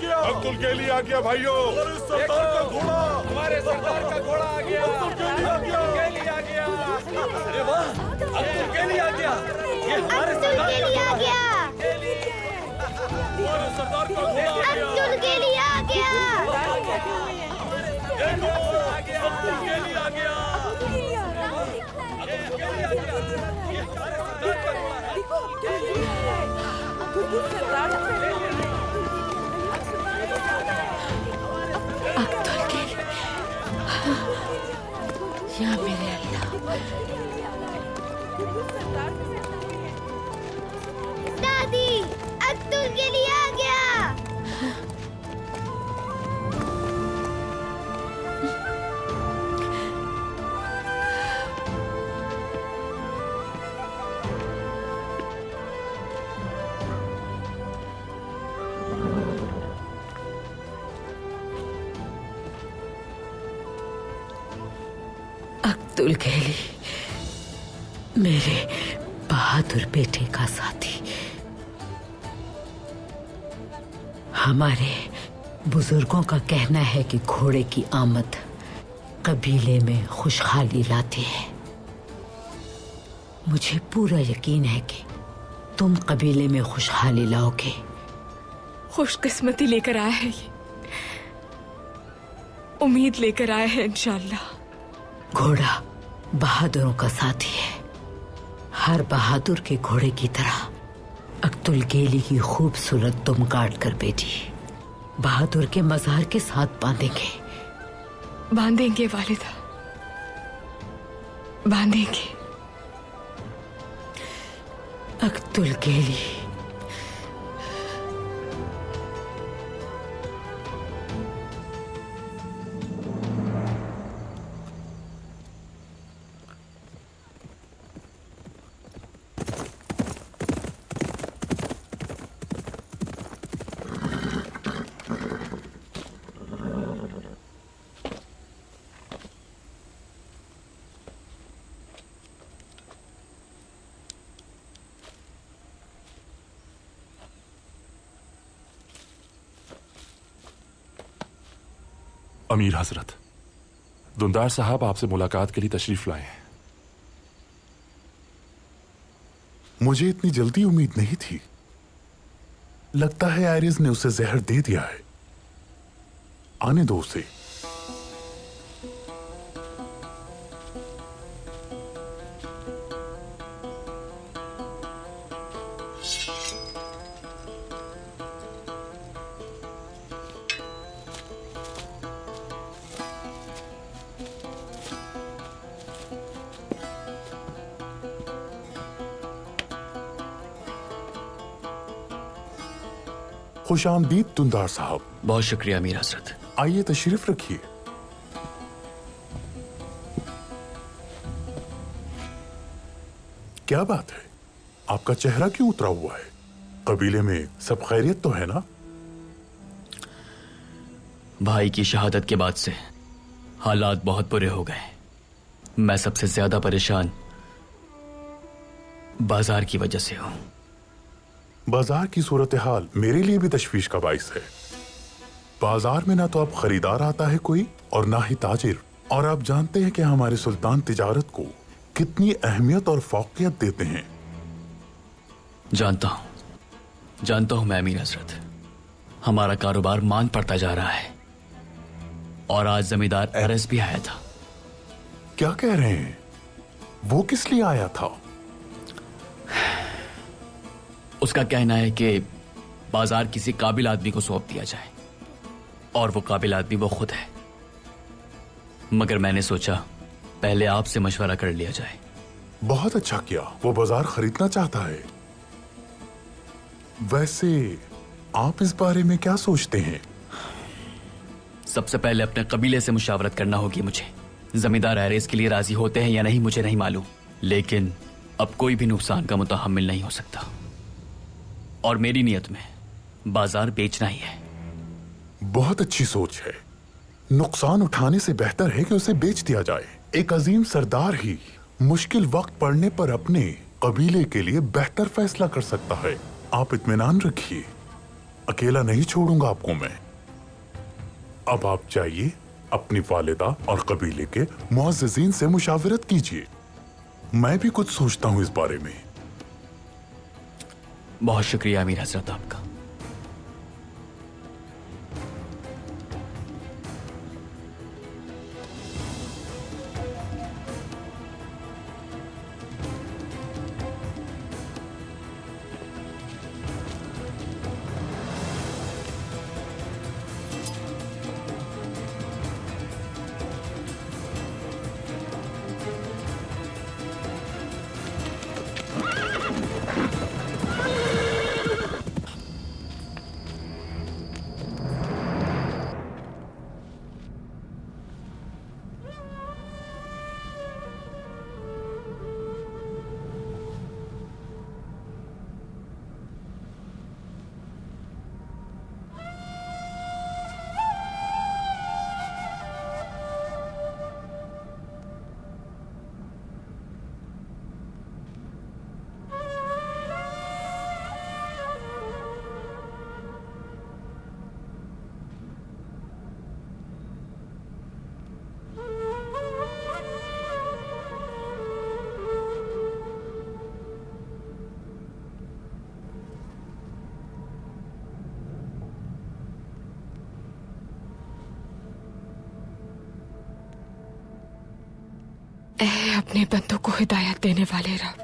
अब्दुल गेली आ गया भाइयों। सरदार का घोड़ा, हमारे सरदार का घोड़ा आ गया। अब्दुल गेली आ गया। अरे वाह, अब्दुल गेली आ गया। ये हमारे सरदार का घोड़ा आ गया। हमारे सरदार का घोड़ा आ गया। अब्दुल गेली आ गया। देखो, अब्दुल गेली आ गया। मेरे अल्लाह। दादी, अब्दुल के लिए आ गया। अब्दुल खेली, मेरे बहादुर बेटे का साथी। हमारे बुजुर्गों का कहना है कि घोड़े की आमद कबीले में खुशहाली लाती है। मुझे पूरा यकीन है कि तुम कबीले में खुशहाली लाओगे। खुशकिस्मती लेकर आया है ये, उम्मीद लेकर आया है इंशाल्लाह। घोड़ा बहादुरों का साथी है। हर बहादुर के घोड़े की तरह अब्दुल गेली की खूबसूरत तुम काट कर बेटी बहादुर के मजार के साथ बांधेंगे। बांधेंगे वालिदा, बांधेंगे। अब्दुल गेली, अमीर हजरत, दुंदार साहब आपसे मुलाकात के लिए तशरीफ लाए हैं। मुझे इतनी जल्दी उम्मीद नहीं थी। लगता है एरिस ने उसे जहर दे दिया है। आने दो उसे। खुशामदीद दुंदार साहब। बहुत शुक्रिया अमीर हजरत। आइए तशरीफ रखिए। क्या बात है, आपका चेहरा क्यों उतरा हुआ है? कबीले में सब खैरियत तो है ना? भाई की शहादत के बाद से हालात बहुत बुरे हो गए। मैं सबसे ज्यादा परेशान बाजार की वजह से हूं। बाजार की सूरत हाल मेरे लिए भी तशवीश का बाइस है। बाजार में ना तो अब खरीदार आता है कोई और ना ही ताजिर। और आप जानते हैं कि हमारे सुल्तान तिजारत को कितनी अहमियत और फौकियत देते हैं। जानता हूं मैं अमीर हजरत। हमारा कारोबार मान पड़ता जा रहा है। और आज जमींदार एरिस भी आया था। क्या कह रहे हैं? वो किस लिए आया था? उसका कहना है कि बाजार किसी काबिल आदमी को सौंप दिया जाए, और वो काबिल आदमी वो खुद है। मगर मैंने सोचा पहले आपसे मशवरा कर लिया जाए। बहुत अच्छा किया। वो बाजार खरीदना चाहता है। वैसे आप इस बारे में क्या सोचते हैं? सबसे पहले अपने कबीले से मुशावरत करना होगी मुझे। जमींदार एरिस के लिए राजी होते हैं या नहीं मुझे नहीं मालूम, लेकिन अब कोई भी नुकसान का मुतहम्मिल नहीं हो सकता। और मेरी नियत में बाजार बेचना ही है। बहुत अच्छी सोच है। नुकसान उठाने से बेहतर है कि उसे बेच दिया जाए। एक अजीम सरदार ही मुश्किल वक्त पड़ने पर अपने कबीले के लिए बेहतर फैसला कर सकता है। आप इत्मीनान रखिए, अकेला नहीं छोड़ूंगा आपको मैं। अब आप जाइए, अपनी वालिदा और कबीले के मुअज़्ज़िज़ीन से मुशावरत कीजिए। मैं भी कुछ सोचता हूं इस बारे में। बहुत शुक्रिया अमीर हजरत आपका। ऐ अपने बंदों को हिदायत देने वाले रब,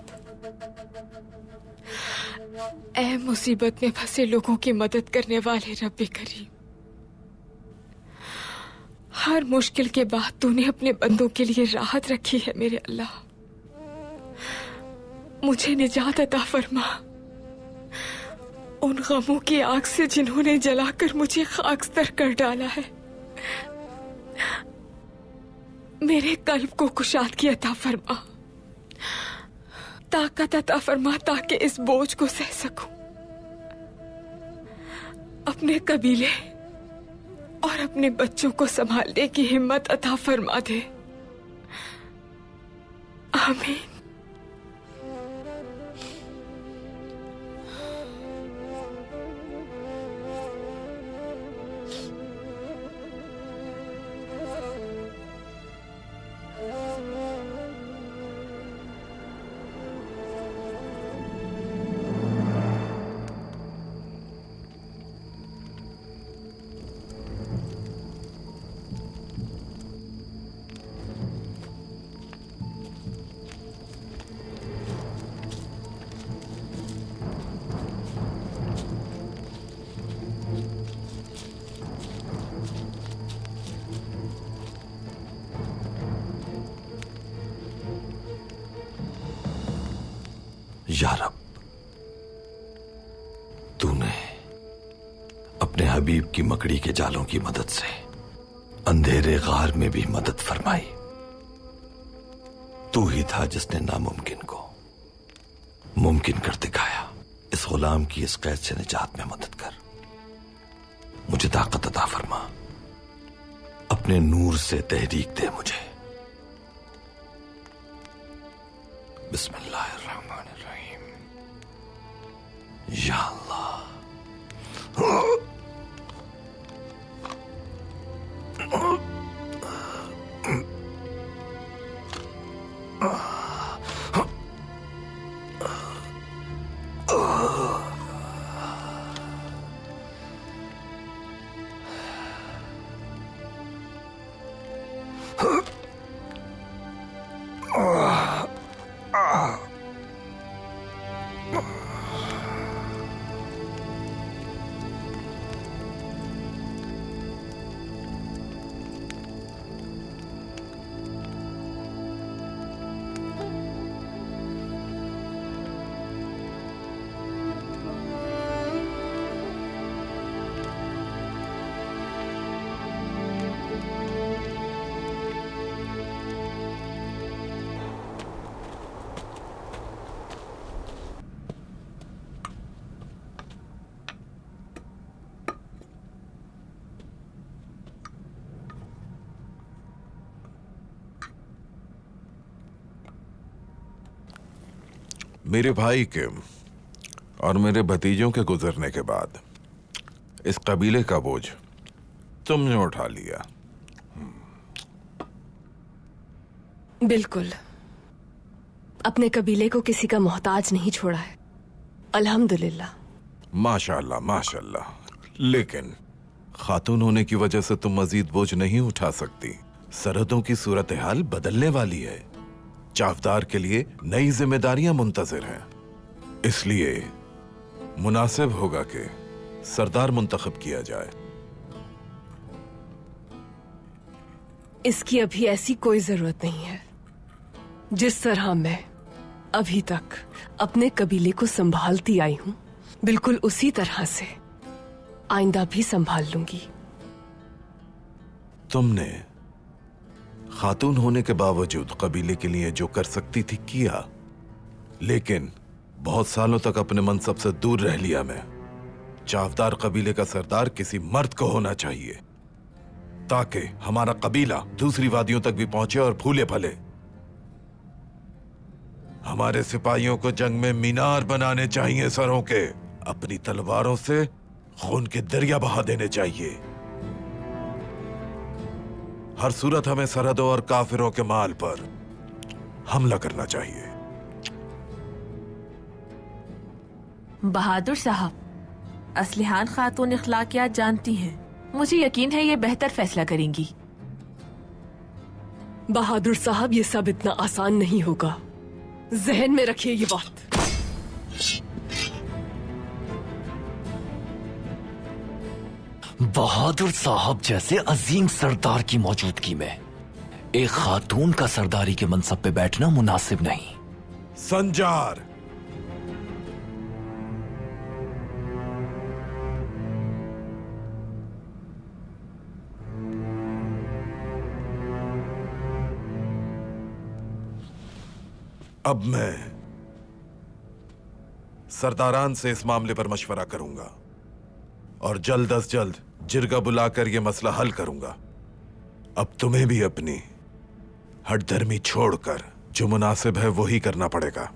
ऐ मुसीबत में फंसे लोगों की मदद करने वाले रब्बे करीम, हर मुश्किल के बाद तूने अपने बंदों के लिए राहत रखी है मेरे अल्लाह। मुझे निजात अता फरमा उन गमों की आग से जिन्होंने जलाकर मुझे खाकस्तर कर डाला है। मेरे कल्ब को कुशादगी अता फरमा, ताकत अता फरमा ताकि इस बोझ को सह सकूं। अपने कबीले और अपने बच्चों को संभालने की हिम्मत अता फरमा दे। आमीन। या रब, तूने अपने हबीब की मकड़ी के जालों की मदद से अंधेरे गार में भी मदद फरमाई। तू ही था जिसने नामुमकिन को मुमकिन कर दिखाया। इस गुलाम की इस कैद से निजात में मदद कर। मुझे ताकत अता फरमा, अपने नूर से तहरीक दे मुझे। बिस्मिल्लाहिर्रहमानिर्रहीम। या अल्लाह, मेरे भाई के और मेरे भतीजों के गुजरने के बाद इस कबीले का बोझ तुमने उठा लिया। बिल्कुल, अपने कबीले को किसी का मोहताज नहीं छोड़ा है, अल्हम्दुलिल्लाह। माशाल्लाह माशाल्लाह। लेकिन खातून होने की वजह से तुम मजीद बोझ नहीं उठा सकती। सरहदों की सूरत हाल बदलने वाली है। चावदार के लिए नई जिम्मेदारियां मुंतजिर हैं। इसलिए मुनासिब होगा कि सरदार मुंतखब किया जाए। इसकी अभी ऐसी कोई जरूरत नहीं है। जिस तरह मैं अभी तक अपने कबीले को संभालती आई हूं, बिल्कुल उसी तरह से आइंदा भी संभाल लूंगी। तुमने खातून होने के बावजूद कबीले के लिए जो कर सकती थी किया, लेकिन बहुत सालों तक अपने मनसब से दूर रह लिया। मैं चावदार कबीले का सरदार किसी मर्द को होना चाहिए, ताकि हमारा कबीला दूसरी वादियों तक भी पहुंचे और फूले फले। हमारे सिपाहियों को जंग में मीनार बनाने चाहिए सरों के। अपनी तलवारों से खून के दरिया बहा देने चाहिए। हर सूरत हमें सरहदों और काफिरों के माल पर हमला करना चाहिए। बहादुर साहब, असलिहान खातून इखलाकियात जानती हैं। मुझे यकीन है ये बेहतर फैसला करेंगी। बहादुर साहब, ये सब इतना आसान नहीं होगा, जहन में रखिए ये बात। बहादुर साहब जैसे अजीम सरदार की मौजूदगी में एक खातून का सरदारी के मनसब पे बैठना मुनासिब नहीं। संजार, अब मैं सरदारान से इस मामले पर मशवरा करूंगा और जल्द अज जल्द जिरगा बुलाकर यह मसला हल करूंगा। अब तुम्हें भी अपनी हठधर्मी छोड़कर जो मुनासिब है वही करना पड़ेगा।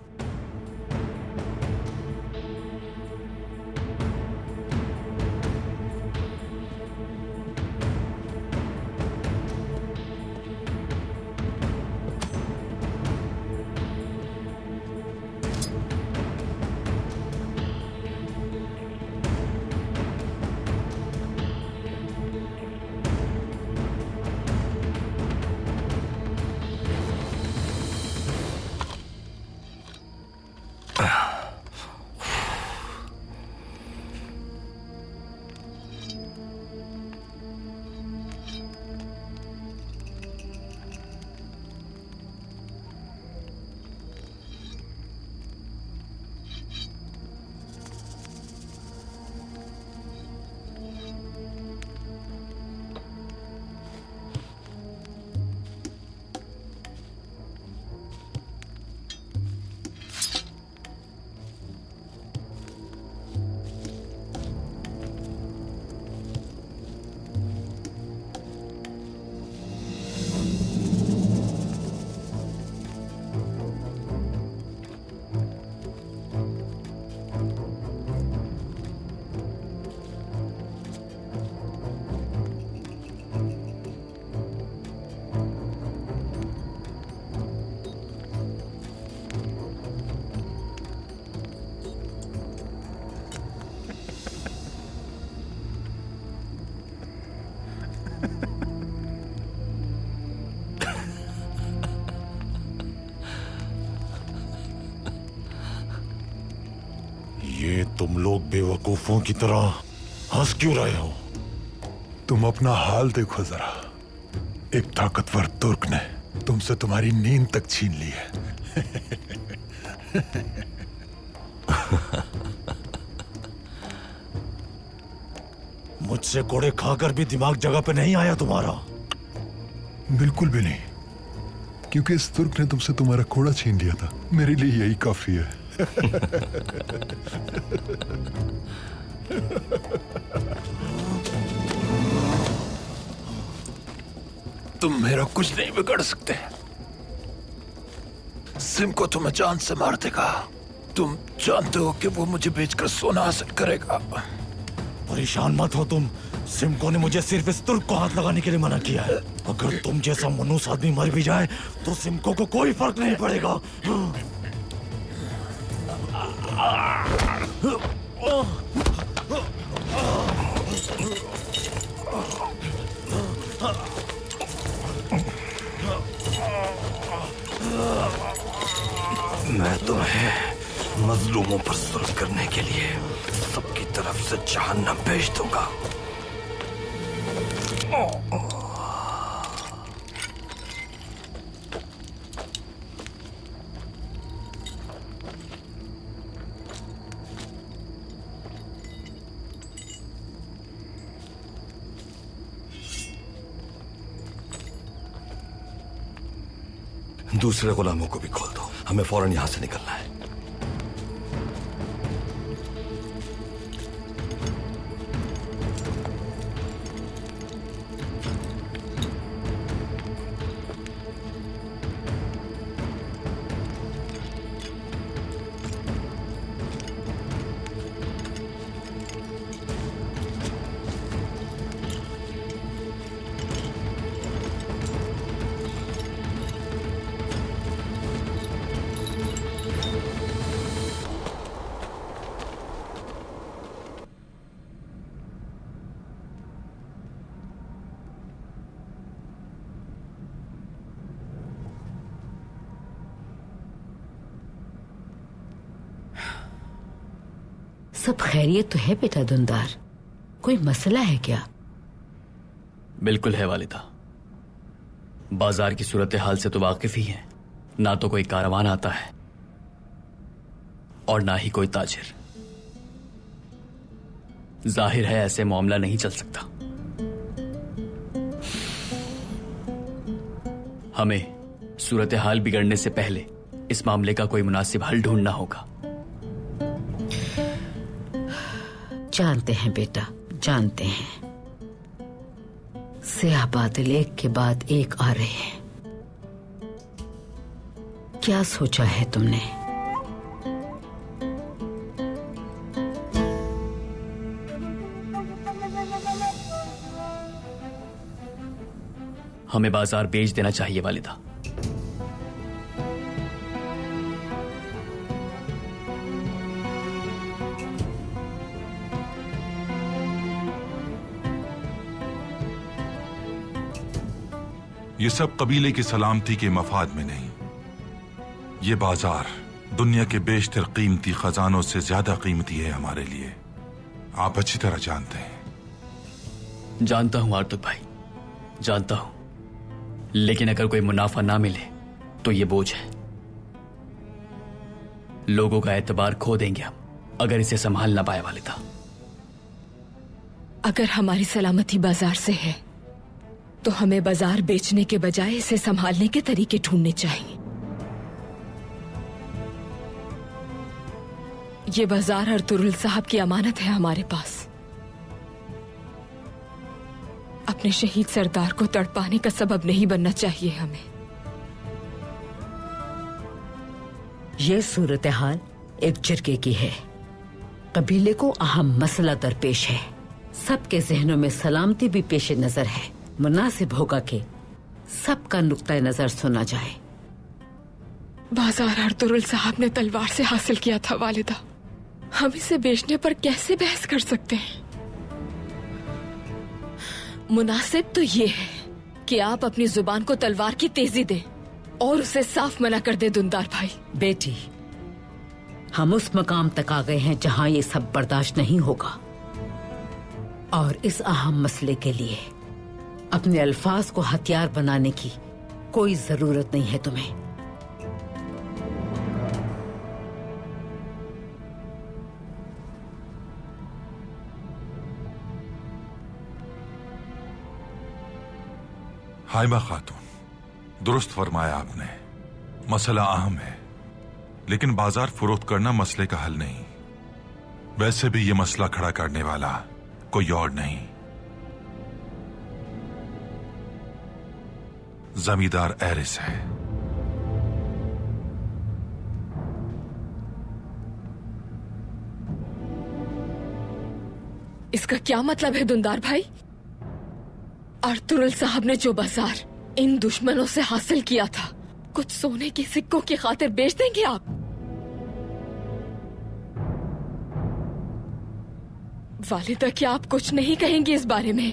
ये तुम लोग बेवकूफों की तरह हंस क्यों रहे हो? तुम अपना हाल देखो जरा। एक ताकतवर तुर्क ने तुमसे तुम्हारी नींद तक छीन ली है। मुझसे कोड़े खाकर भी दिमाग जगह पे नहीं आया तुम्हारा? बिल्कुल भी नहीं, क्योंकि इस तुर्क ने तुमसे तुम्हारा कोड़ा छीन लिया था। मेरे लिए यही काफी है। तुम मेरा कुछ नहीं बिगाड़ सकते। सिम को तुम्हें जान से मार देगा। तुम जानते हो कि वो मुझे बेचकर सोना हासिल करेगा। परेशान मत हो तुम। सिमको ने मुझे सिर्फ इस तुर्क को हाथ लगाने के लिए मना किया है। अगर तुम जैसा मनुष्य आदमी मर भी जाए तो सिमको को कोई फर्क नहीं पड़ेगा। मैं तुम्हें मजलूमों पर जुल्म करने के लिए सबकी तरफ से जहन्नम भेज दूंगा। दूसरे गुलामों को भी खोल दो, हमें फौरन यहां से निकलना है। सब खैरियत तो है बेटा दुंदार? कोई मसला है क्या? बिल्कुल है वालिदा। बाजार की सूरत हाल से तो वाकिफ ही हैं। ना तो कोई कारवान आता है और ना ही कोई ताजिर। जाहिर है ऐसे मामला नहीं चल सकता। हमें सूरत हाल बिगड़ने से पहले इस मामले का कोई मुनासिब हल ढूंढना होगा। जानते हैं बेटा, जानते हैं। स्याह बादल एक के बाद एक आ रहे हैं। क्या सोचा है तुमने? हमें बाजार बेच देना चाहिए वालिदा। ये सब कबीले की सलामती के मफाद में नहीं। ये बाजार दुनिया के बेशतर कीमती खजानों से ज्यादा कीमती है हमारे लिए। आप अच्छी तरह जानते हैं। जानता हूं आर्तुक भाई, जानता हूं। लेकिन अगर कोई मुनाफा ना मिले तो ये बोझ है। लोगों का एतबार खो देंगे हम अगर इसे संभाल ना पाए वालिदा। अगर हमारी सलामती बाजार से है तो हमें बाजार बेचने के बजाय इसे संभालने के तरीके ढूंढने चाहिए। ये बाजार अर्तुगरुल साहब की अमानत है हमारे पास। अपने शहीद सरदार को तड़पाने का सबब नहीं बनना चाहिए हमें। ये सूरत हाल एक जिरगे की है। कबीले को अहम मसला दरपेश है। सबके जहनों में सलामती भी पेश नजर है। मुनासिब होगा कि सबका नुक्ता नजर सुना जाए। बाजार अर्तुगरुल साहब ने तलवार से हासिल किया था वालिदा। हम इसे बेचने पर कैसे बहस कर सकते हैं? मुनासिब तो ये है कि आप अपनी जुबान को तलवार की तेजी दें और उसे साफ मना कर दे दुंदार भाई। बेटी, हम उस मकाम तक आ गए हैं जहां ये सब बर्दाश्त नहीं होगा। और इस अहम मसले के लिए अपने अल्फाज को हथियार बनाने की कोई जरूरत नहीं है तुम्हें। हाइमा खातून, दुरुस्त फरमाया आपने। मसला अहम है, लेकिन बाजार फरोख्त करना मसले का हल नहीं। वैसे भी ये मसला खड़ा करने वाला कोई और नहीं, जमींदार एरिस है। इसका क्या मतलब है दुंदार भाई? अर्तुगरुल साहब ने जो बाजार इन दुश्मनों से हासिल किया था, कुछ सोने के सिक्कों की खातिर बेच देंगे आप? वालिदा, क्या आप कुछ नहीं कहेंगे इस बारे में?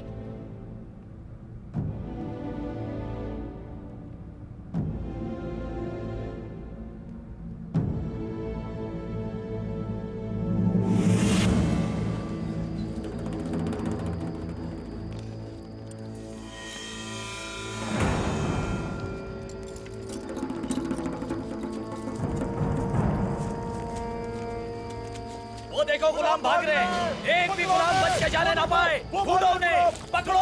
देखो गुलाम भाग रहे हैं। एक भी गुलाम बच के जाने ना पाए। ढूंढो उन्हें, पकड़ो।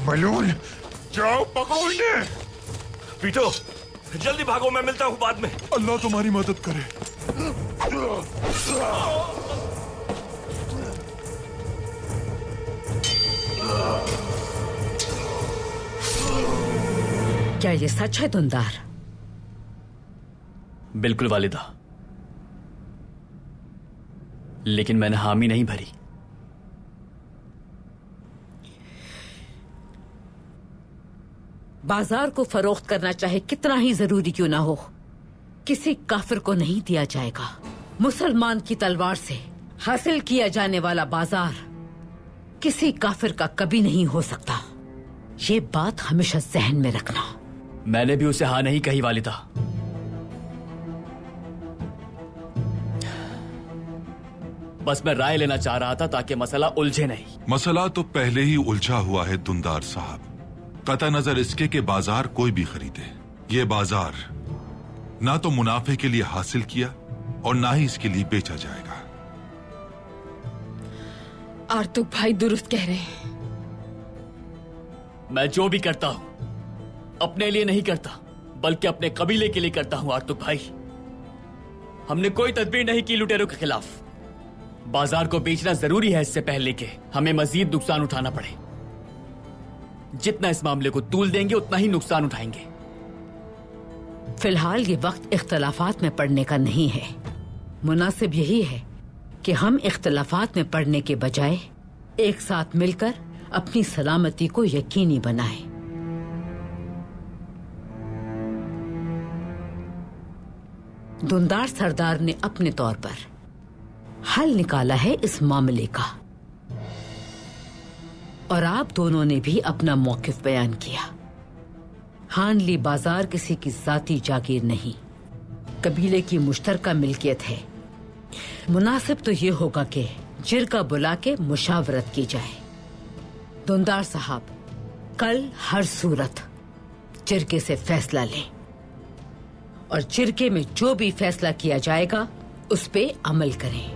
मलून, जाओ पकड़ो इन्हें। पीटो, जल्दी भागो, मैं मिलता हूँ बाद में। अल्लाह तुम्हारी मदद करे। क्या ये सच है दुंदार? बिल्कुल वालिदा, लेकिन मैंने हामी नहीं भरी। बाजार को फरोख्त करना चाहे कितना ही जरूरी क्यों ना हो, किसी काफिर को नहीं दिया जाएगा। मुसलमान की तलवार से हासिल किया जाने वाला बाजार किसी काफिर का कभी नहीं हो सकता। ये बात हमेशा जहन में रखना। मैंने भी उसे हाँ नहीं कही वालिदा। बस मैं राय लेना चाह रहा था ताकि मसला उलझे नहीं। मसला तो पहले ही उलझा हुआ है दुंदार साहब। कता नजर इसके के बाजार कोई भी खरीदे, ये बाजार ना तो मुनाफे के लिए हासिल किया और ना ही इसके लिए बेचा जाएगा। आर्तुक भाई दुरुस्त कह रहे हैं। मैं जो भी करता हूं अपने लिए नहीं करता, बल्कि अपने कबीले के लिए करता हूं। आर्तुक भाई, हमने कोई तदबीर नहीं की लुटेरों के खिलाफ। बाजार को बेचना जरूरी है इससे पहले कि हमें मजीद नुकसान उठाना पड़े। जितना इस मामले को तूल देंगे उतना ही नुकसान उठाएंगे। फिलहाल ये वक्त इख्तलाफात में पड़ने का नहीं है। मुनासिब यही है कि हम इख्तलाफात में पड़ने के बजाय एक साथ मिलकर अपनी सलामती को यकीनी बनाएं। दुंदार सरदार ने अपने तौर पर हल निकाला है इस मामले का, और आप दोनों ने भी अपना मौकिफ बयान किया। हानली बाजार किसी की जाती जागीर नहीं, कबीले की मुश्तरका मिल्कियत है। मुनासिब तो ये होगा कि जिरगा बुला के मुशावरत की जाए। दुंदार साहब, कल हर सूरत जिरगे से फैसला लें, और जिरगे में जो भी फैसला किया जाएगा उस पे अमल करें।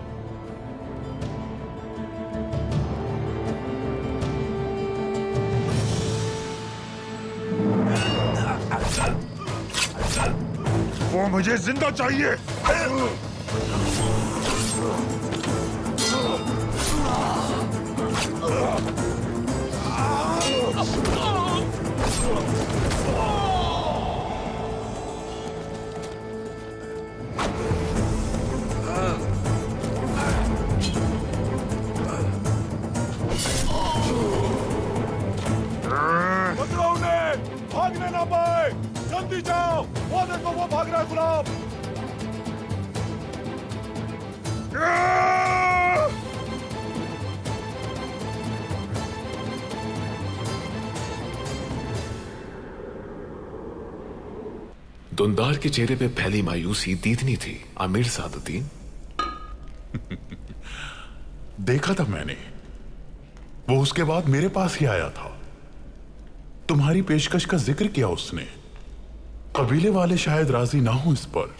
वो मुझे जिंदा चाहिए। बचाओ उन्हें, भागने ना पाए। जल्दी जाओ, वो देखो वो भाग रहा है गुलाब। दुंदार के चेहरे पे फैली मायूसी दीदनी थी। आमिर सादुद्दीन, देखा था मैंने, वो उसके बाद मेरे पास ही आया था। तुम्हारी पेशकश का जिक्र किया उसने। कबीले वाले शायद राजी ना हो इस पर,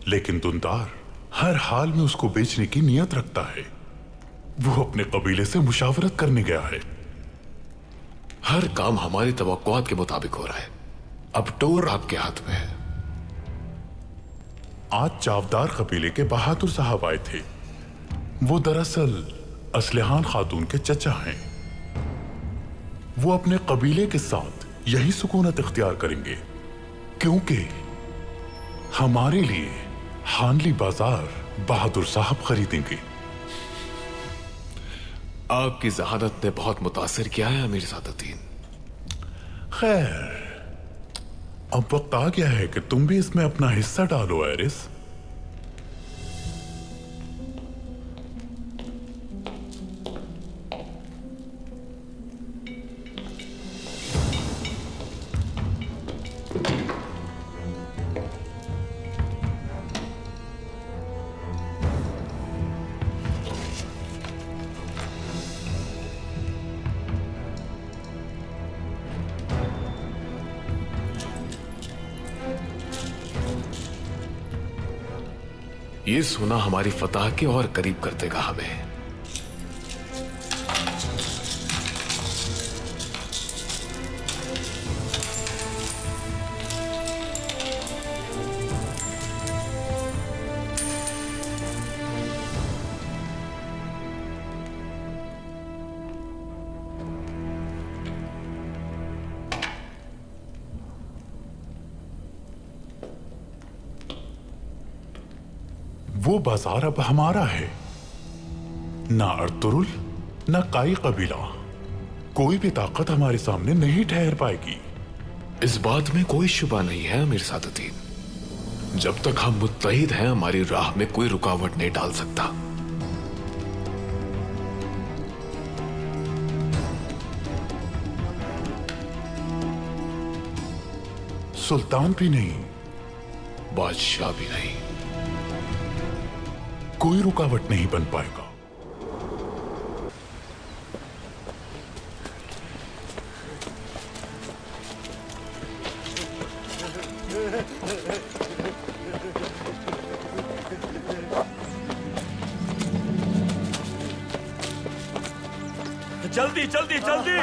लेकिन दुंदार हर हाल में उसको बेचने की नियत रखता है। वो अपने कबीले से मुशावरत करने गया है। हर काम हमारी तवक्कुआत के मुताबिक हो रहा है। अब टोर आपके हाथ में है। आज चावदार कबीले के बहादुर साहब आए थे। वो दरअसल असलहान खातून के चचा हैं। वो अपने कबीले के साथ यही सुकूनत इख्तियार करेंगे, क्योंकि हमारे लिए हानली बाजार बहादुर साहब खरीदेंगे। आपकी जहानत ने बहुत मुतासिर किया है अमीर सादुद्दीन। खैर, अब वक्त आ गया है कि तुम भी इसमें अपना हिस्सा डालो एरिस। ये सोना हमारी फतह के और करीब कर देगा हमें। वो बाजार अब हमारा है। ना अर्तुरुल, ना काई कबीला, कोई भी ताकत हमारे सामने नहीं ठहर पाएगी। इस बात में कोई शुबा नहीं है अमीर सादुद्दीन। जब तक हम मुत्तहिद हैं, हमारी राह में कोई रुकावट नहीं डाल सकता। सुल्तान भी नहीं, बादशाह भी नहीं, कोई रुकावट नहीं बन पाएगा। जल्दी जल्दी जल्दी।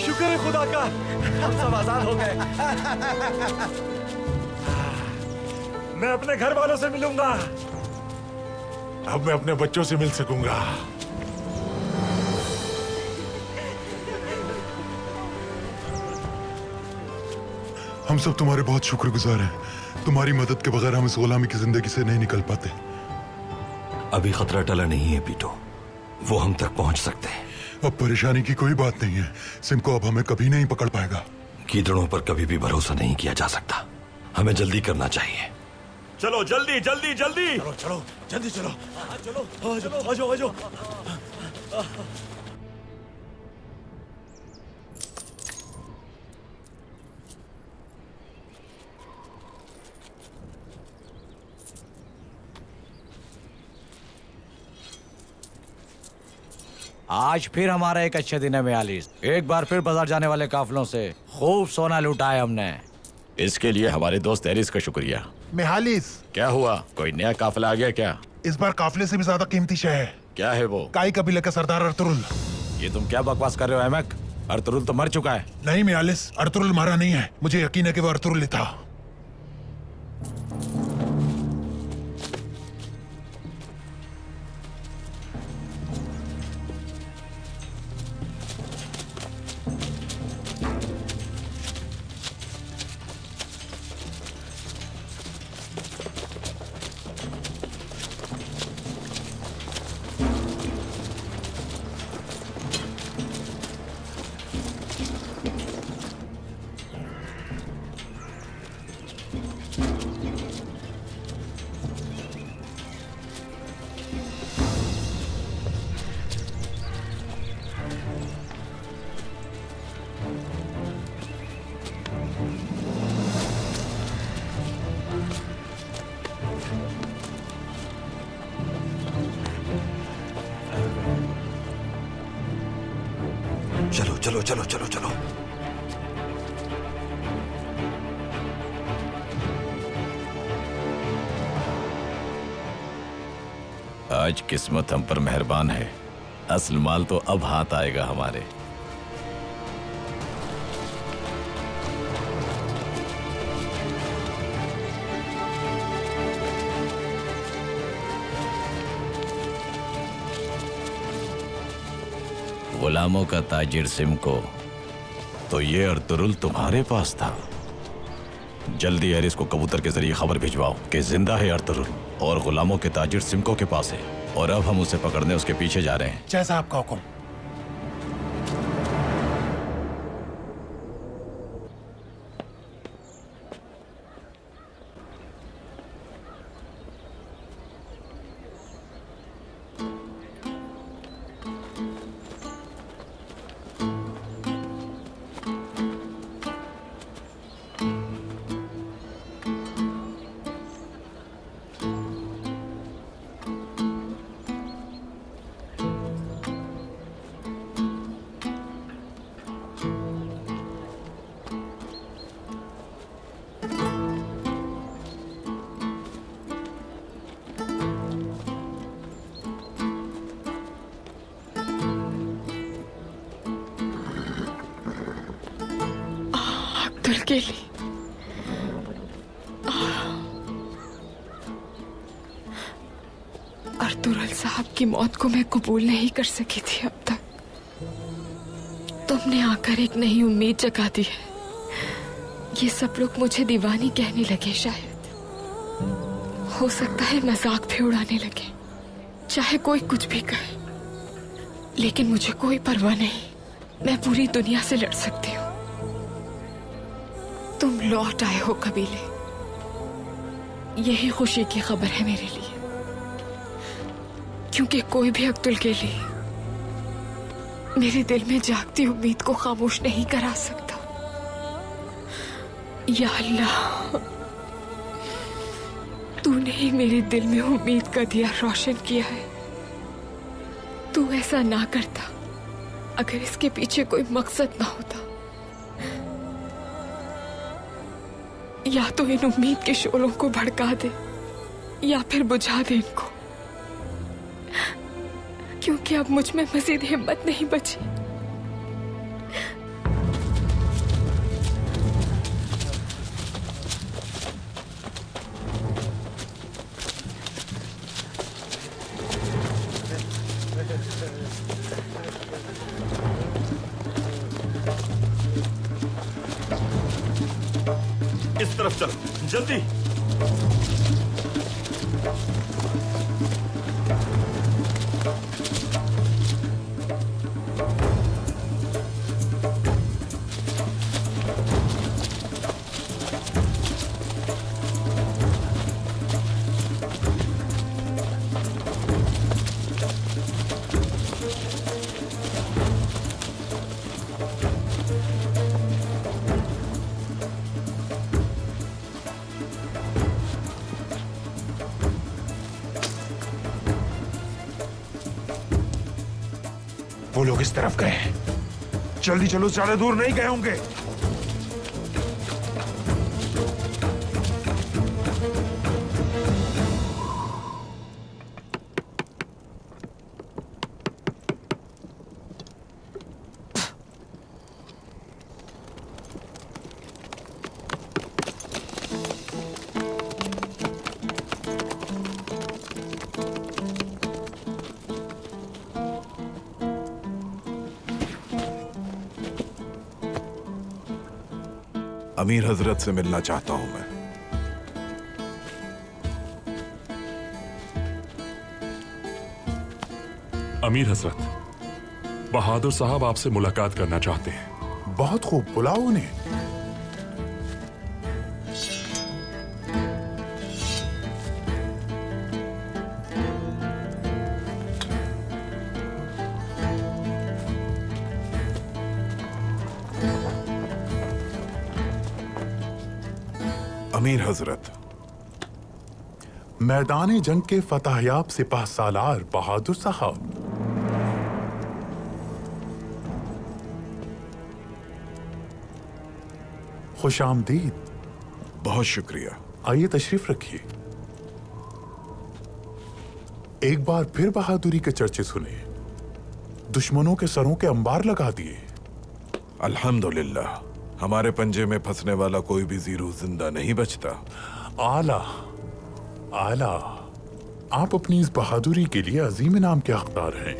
शुक्र है खुदा का, हम सब आजाद हो गए। मैं अपने घर वालों से मिलूंगा। अब मैं अपने बच्चों से मिल सकूंगा। हम सब तुम्हारे बहुत शुक्रगुजार हैं। तुम्हारी मदद के बगैर हम इस गुलामी की जिंदगी से नहीं निकल पाते। अभी खतरा टला नहीं है पीटो, वो हम तक पहुंच सकते हैं। अब परेशानी की कोई बात नहीं है। सिमको अब हमें कभी नहीं पकड़ पाएगा। कीदड़ों पर कभी भी भरोसा नहीं किया जा सकता। हमें जल्दी करना चाहिए। चलो जल्दी जल्दी जल्दी। चलो चलो जल्दी चलो। चलो आ जाओ आ जाओ। आज फिर हमारा एक अच्छा दिन है मियालिस। एक बार फिर बाजार जाने वाले काफिलों से खूब सोना लूटा है हमने। इसके लिए हमारे दोस्त एरिस का शुक्रिया। मिहालिस, क्या हुआ? कोई नया काफिला आ गया क्या? इस बार काफिले से भी ज्यादा कीमती शय है। क्या है वो? काई कबीले का सरदार अर्तुरुल। ये तुम क्या बकवास कर रहे हो अहमक? अर्तुरुल तो मर चुका है। नहीं मियालिस, अर्तुरुल मारा नहीं है। मुझे यकीन है कि वो अर्तुरुल ही था। चलो चलो चलो चलो चलो। आज किस्मत हम पर मेहरबान है। असल माल तो अब हाथ आएगा हमारे। गुलामों का ताजिर सिमको, तो ये अर्तुरुल तुम्हारे पास था। जल्दी एरिस को कबूतर के जरिए खबर भिजवाओ कि जिंदा है अर्तुरुल और गुलामों के ताजिर सिमको के पास है, और अब हम उसे पकड़ने उसके पीछे जा रहे हैं। जैसा आपका हुक्म। अकेली अर्तुरुल साहब की मौत को मैं कबूल नहीं कर सकी थी अब तक। तुमने आकर एक नई उम्मीद जगा दी है। ये सब लोग मुझे दीवानी कहने लगे, शायद हो सकता है मजाक भी उड़ाने लगे, चाहे कोई कुछ भी कहे, लेकिन मुझे कोई परवाह नहीं। मैं पूरी दुनिया से लड़ सकती हूँ। तुम लौट आए हो कबीले, यही खुशी की खबर है मेरे लिए, क्योंकि कोई भी अब्दुल गेली मेरे दिल में जागती उम्मीद को खामोश नहीं करा सकता। या अल्लाह, तूने ही मेरे दिल में उम्मीद का दिया रोशन किया है। तू ऐसा ना करता अगर इसके पीछे कोई मकसद ना होता। या तो इन उम्मीद के शोलों को भड़का दे या फिर बुझा दे इनको। क्योंकि अब मुझ में मजीद हिम्मत नहीं बची। इस तरफ चलो, जल्दी। वो लोग इस तरफ गए हैं। जल्दी चलो, ज्यादा दूर नहीं गए होंगे। अमीर हजरत से मिलना चाहता हूं मैं। अमीर हजरत, बहादुर साहब आपसे मुलाकात करना चाहते हैं। बहुत खूब, बुलाओ उन्हें। अमीर हजरत, मैदान जंग के फतहयाब सिपाह सालार बहादुर साहब, खुशामदीद। बहुत शुक्रिया। आइए तशरीफ रखिए। एक बार फिर बहादुरी के चर्चे सुने, दुश्मनों के सरों के अंबार लगा दिए। अल्हम्दुलिल्लाह, हमारे पंजे में फंसने वाला कोई भी जीरू जिंदा नहीं बचता। आला आला, आप अपनी इस बहादुरी के लिए अजीम इनाम के हकदार हैं।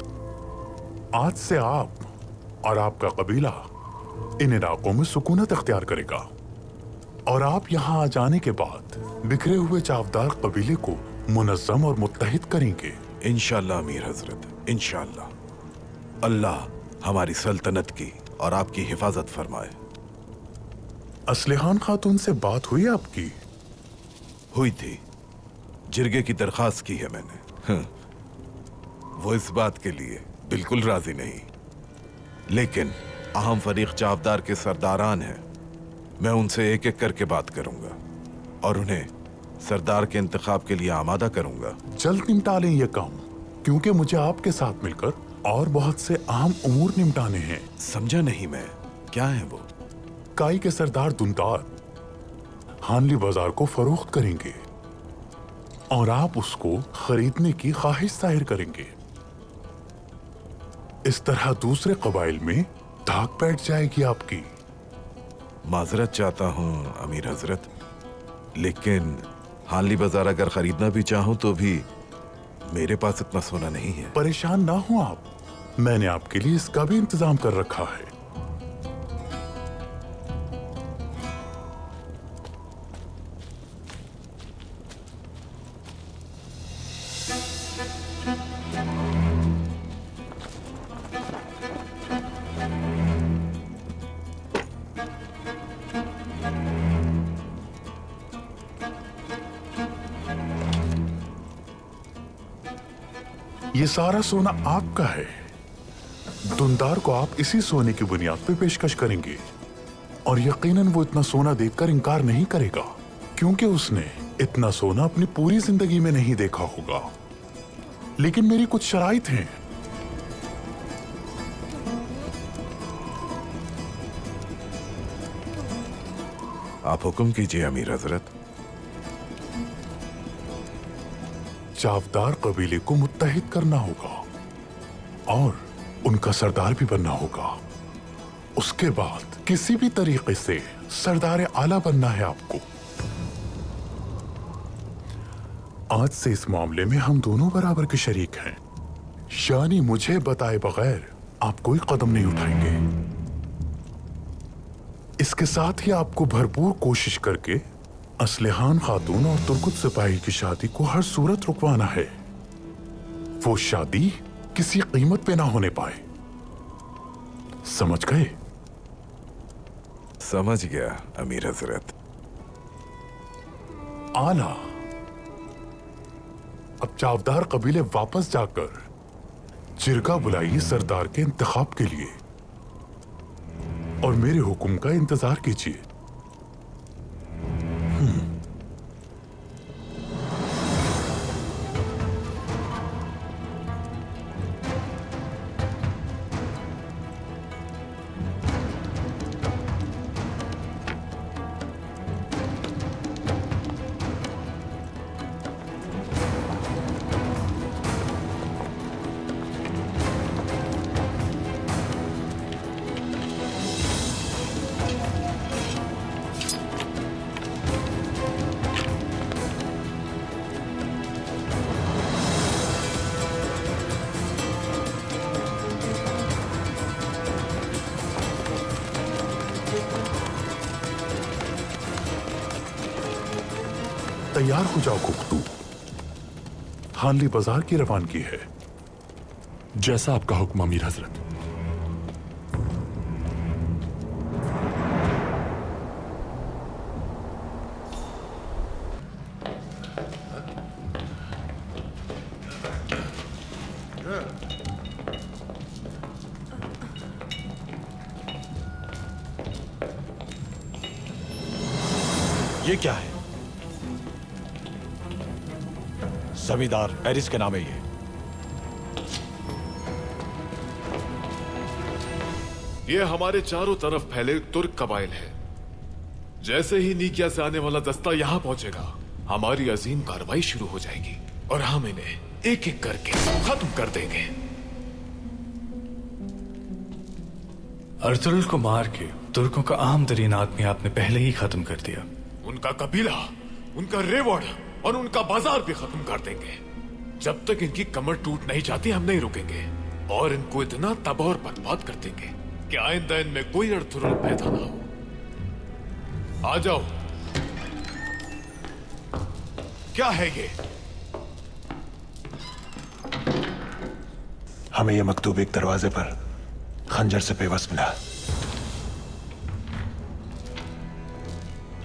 आज से आप और आपका कबीला इन इलाकों में सुकूनत अख्तियार करेगा, और आप यहाँ आ जाने के बाद बिखरे हुए चावदार कबीले को मुनज़्ज़म और मुत्तहिद करेंगे। इंशाअल्लाह अमीर हजरत, इंशाअल्लाह। अल्लाह हमारी सल्तनत की और आपकी हिफाजत फरमाए। असलिहान खातून से बात हुई आपकी? हुई थी, जिरगे की दरखास्त की है मैंने। वो इस बात के लिए बिल्कुल राजी नहीं, लेकिन अहम फरीक चावदार के सरदारान हैं। मैं उनसे एक एक करके बात करूंगा और उन्हें सरदार के इंतखाब के लिए आमादा करूंगा। जल्द निपटा लें ये काम, क्योंकि मुझे आपके साथ मिलकर और बहुत से अहम उमूर निपटाने हैं। समझा नहीं मैं, क्या है वो? काई के सरदार दुंदार हानली बाजार को फरोख्त करेंगे और आप उसको खरीदने की ख्वाहिश जाहिर करेंगे। इस तरह दूसरे कबाइल में धाक बैठ जाएगी आपकी। माजरत चाहता हूं अमीर हजरत, लेकिन हानली बाजार अगर खरीदना भी चाहूं तो भी मेरे पास इतना सोना नहीं है। परेशान ना हो आप, मैंने आपके लिए इसका भी इंतजाम कर रखा है। ये सारा सोना आपका है। दुंदार को आप इसी सोने की बुनियाद पे पेशकश करेंगे, और यकीनन वो इतना सोना देखकर इनकार नहीं करेगा, क्योंकि उसने इतना सोना अपनी पूरी जिंदगी में नहीं देखा होगा। लेकिन मेरी कुछ शराइत हैं। आप हुक्म कीजिए अमीर हजरत। चावदार कबीले को मुत्तहिद करना होगा और उनका सरदार भी बनना होगा। उसके बाद किसी भी तरीके से सरदार आला बनना है आपको। आज से इस मामले में हम दोनों बराबर के शरीक हैं, यानी मुझे बताए बगैर आप कोई कदम नहीं उठाएंगे। इसके साथ ही आपको भरपूर कोशिश करके असलहान खातून और तुर्कुत सिपाही की शादी को हर सूरत रुकवाना है। वो शादी किसी कीमत पे ना होने पाए। समझ गए? समझ गया अमीर हजरत। आला, अब चावदार कबीले वापस जाकर जिरगा बुलाइए सरदार के इंतखाब के लिए और मेरे हुक्म का इंतजार कीजिए। तैयार हो जाओ कुकतू, हानली बाजार की रवानगी है। जैसा आपका हुक्म अमीर हजरत। ये क्या है? जमींदार एरिस के नाम है ये हमारे चारों तरफ फैले तुर्क कबाइल है। जैसे ही नीकिया से आने वाला दस्ता यहाँ पहुंचेगा, हमारी अजीम कार्रवाई शुरू हो जाएगी और हम इन्हें एक एक करके खत्म कर देंगे। अर्तुगरुल को मार के तुर्कों का आम तरीन आदमी आपने पहले ही खत्म कर दिया। उनका कबीला, उनका रेवड़ और उनका बाजार भी खत्म कर देंगे। जब तक इनकी कमर टूट नहीं जाती हम नहीं रुकेंगे और इनको इतना तबाह और बर्बाद कर देंगे कि आइंदा इनमें कोई अर्तुगरुल पैदा ना हो। आ जाओ। क्या है ये? हमें यह मकतूब एक दरवाजे पर खंजर से पेवस्त मिला।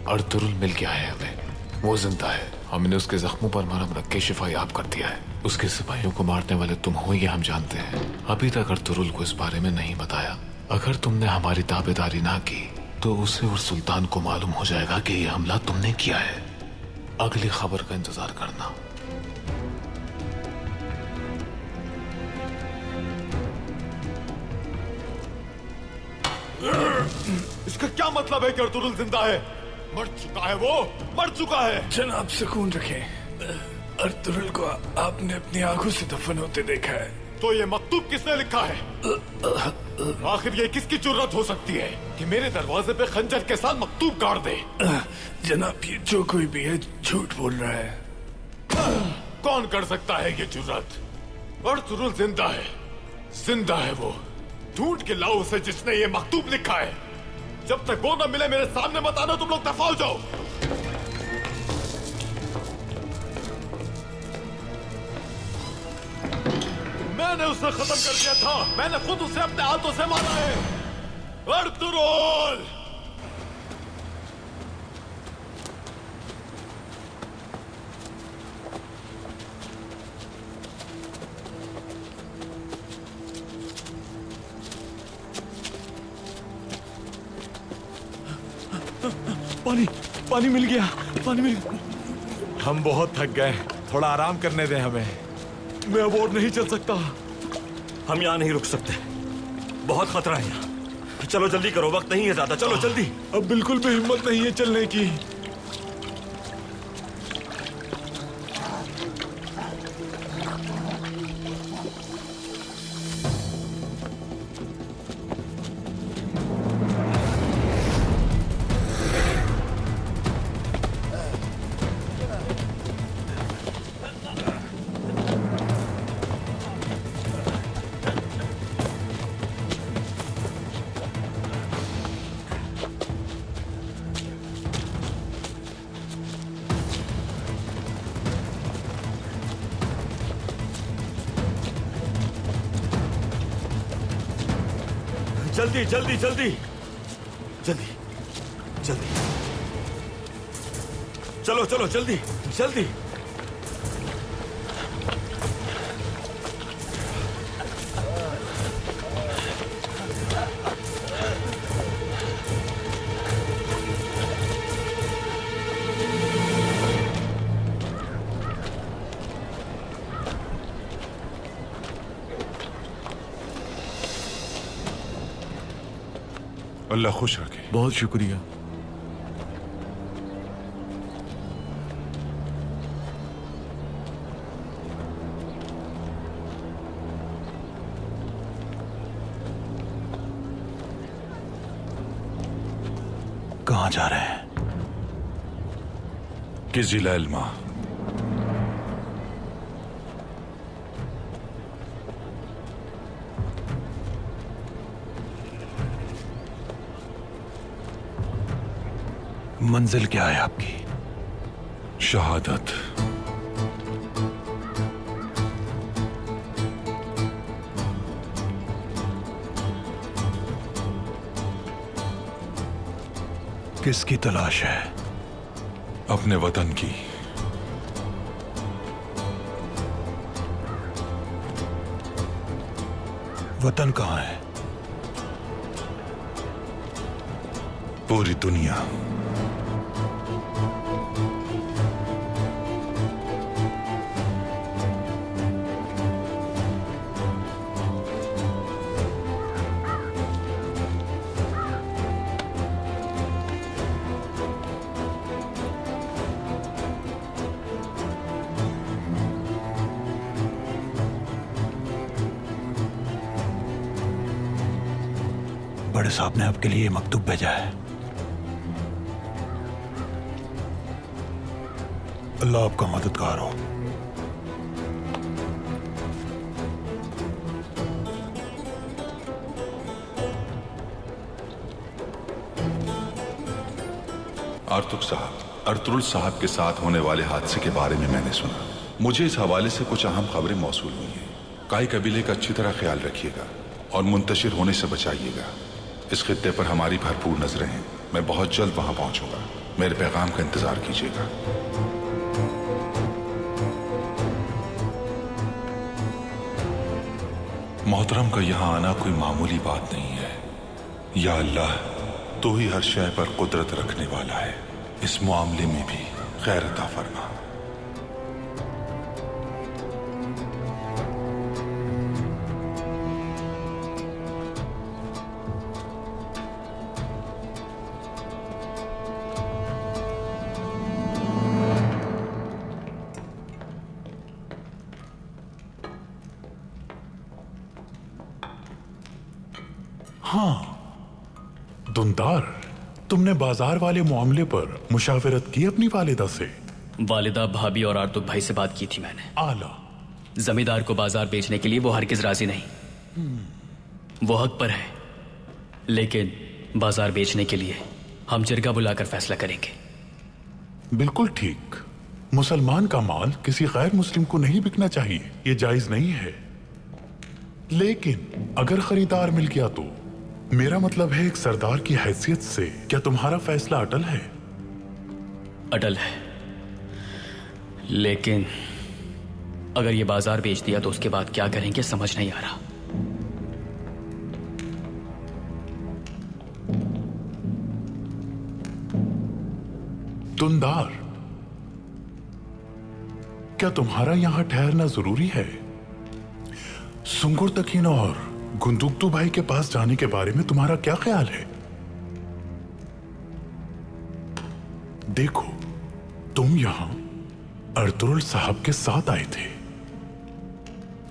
अर्तुगरुल मिल गया है हमें, वो जिंदा है। हमने उसके जख्मों पर मरहम रख के शिफा याब कर दिया है। उसके सिपाहियों को मारने वाले तुम हो ये हम जानते हैं। अभी तक अर्तुगरुल को इस बारे में नहीं बताया। अगर तुमने हमारी ताबेदारी ना की तो उसे और सुल्तान को मालूम हो जाएगा कि यह हमला तुमने किया है। अगली खबर का इंतजार करना। इसका क्या मतलब है कि अर्तुगरुल जिंदा है? मर चुका है वो, मर चुका है। जनाब सुकून रखें, अर्तुगरुल को आपने अपनी आंखों से दफन होते देखा है। तो ये मकतूब किसने लिखा है? आखिर ये किसकी जुर्रत हो सकती है कि मेरे दरवाजे पे खंजर के साथ मकतूब गाड़ दे? जनाब ये जो कोई भी है झूठ बोल रहा है। कौन कर सकता है ये जुर्रत? अर्तुगरुल जिंदा है, जिंदा है वो। ढूंढ के लाओ उसे जिसने ये मकतूब लिखा है। जब तक वो ना मिले मेरे सामने मत आना। तुम लोग दफा हो जाओ। मैंने उसे खत्म कर दिया था। मैंने खुद उसे अपने हाथों से मारा है। अर्तुगरुल! पानी, पानी मिल गया, पानी मिल गया। हम बहुत थक गए, थोड़ा आराम करने दें हमें। मैं अब और नहीं चल सकता। हम यहाँ नहीं रुक सकते, बहुत खतरा है यहाँ। चलो जल्दी करो, वक्त नहीं है ज्यादा। चलो जल्दी। अब बिल्कुल भी हिम्मत नहीं है चलने की। जल्दी जल्दी जल्दी जल्दी जल्दी, चलो चलो जल्दी जल्दी। अल्लाह खुश रखे। बहुत शुक्रिया। कहां जा रहे हैं? किसी इल्मा। मंजिल क्या है आपकी? शहादत। किसकी तलाश है? अपने वतन की। वतन कहाँ है? पूरी दुनिया। बड़े साहब ने आपके लिए मकतूब भेजा है। अल्लाह आपका मददगार हो। आर्तुक साहब, अर्तुरुल साहब के साथ होने वाले हादसे के बारे में मैंने सुना। मुझे इस हवाले से कुछ अहम खबरें मौसूल हुई हैं। काई कबीले का अच्छी तरह ख्याल रखिएगा और मुंतशिर होने से बचाइएगा। इस खित्ते पर हमारी भरपूर नजरें हैं। मैं बहुत जल्द वहां पहुंचूंगा। मेरे पैगाम का इंतजार कीजिएगा। मोहतरम का यहां आना कोई मामूली बात नहीं है। या अल्लाह, तू ही हर शय पर कुदरत रखने वाला है। इस मामले में भी खैर अता फरमा। हाँ दुंदार, तुमने बाजार वाले मामले पर मुशावरत की अपनी वालिदा से? वालिदा, भाभी और आर्तुक भाई से बात की थी मैंने। आला। जमींदार को बाजार बेचने के लिए वो हरगिज राजी नहीं। वो हक पर है, लेकिन बाजार बेचने के लिए हम जिरगा बुलाकर फैसला करेंगे। बिल्कुल ठीक। मुसलमान का माल किसी गैर मुस्लिम को नहीं बिकना चाहिए, ये जायज नहीं है। लेकिन अगर खरीदार मिल गया तो? मेरा मतलब है एक सरदार की हैसियत से क्या तुम्हारा फैसला अटल है? अटल है, लेकिन अगर ये बाजार बेच दिया तो उसके बाद क्या करेंगे समझ नहीं आ रहा। दुंदार, क्या तुम्हारा यहां ठहरना जरूरी है? सुंगुर तकीन और गुंदुक्तू भाई के पास जाने के बारे में तुम्हारा क्या ख्याल है? देखो, तुम यहां अर्तुरुल साहब के साथ आए थे,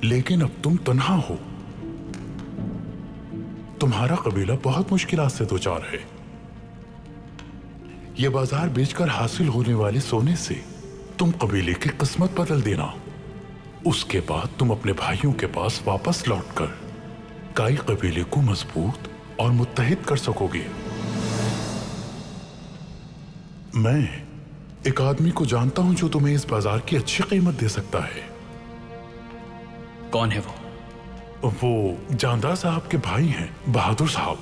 लेकिन अब तुम तन्हा हो। तुम्हारा कबीला बहुत मुश्किलात से दो चार है। यह बाजार बेचकर हासिल होने वाले सोने से तुम कबीले की किस्मत बदल देना। उसके बाद तुम अपने भाइयों के पास वापस लौटकर काई कबीले को मजबूत और मुत्तहिद कर सकोगे। मैं एक आदमी को जानता हूं जो तुम्हें इस बाजार की अच्छी कीमत दे सकता है। कौन है वो? वो जानदार साहब के भाई हैं, बहादुर साहब।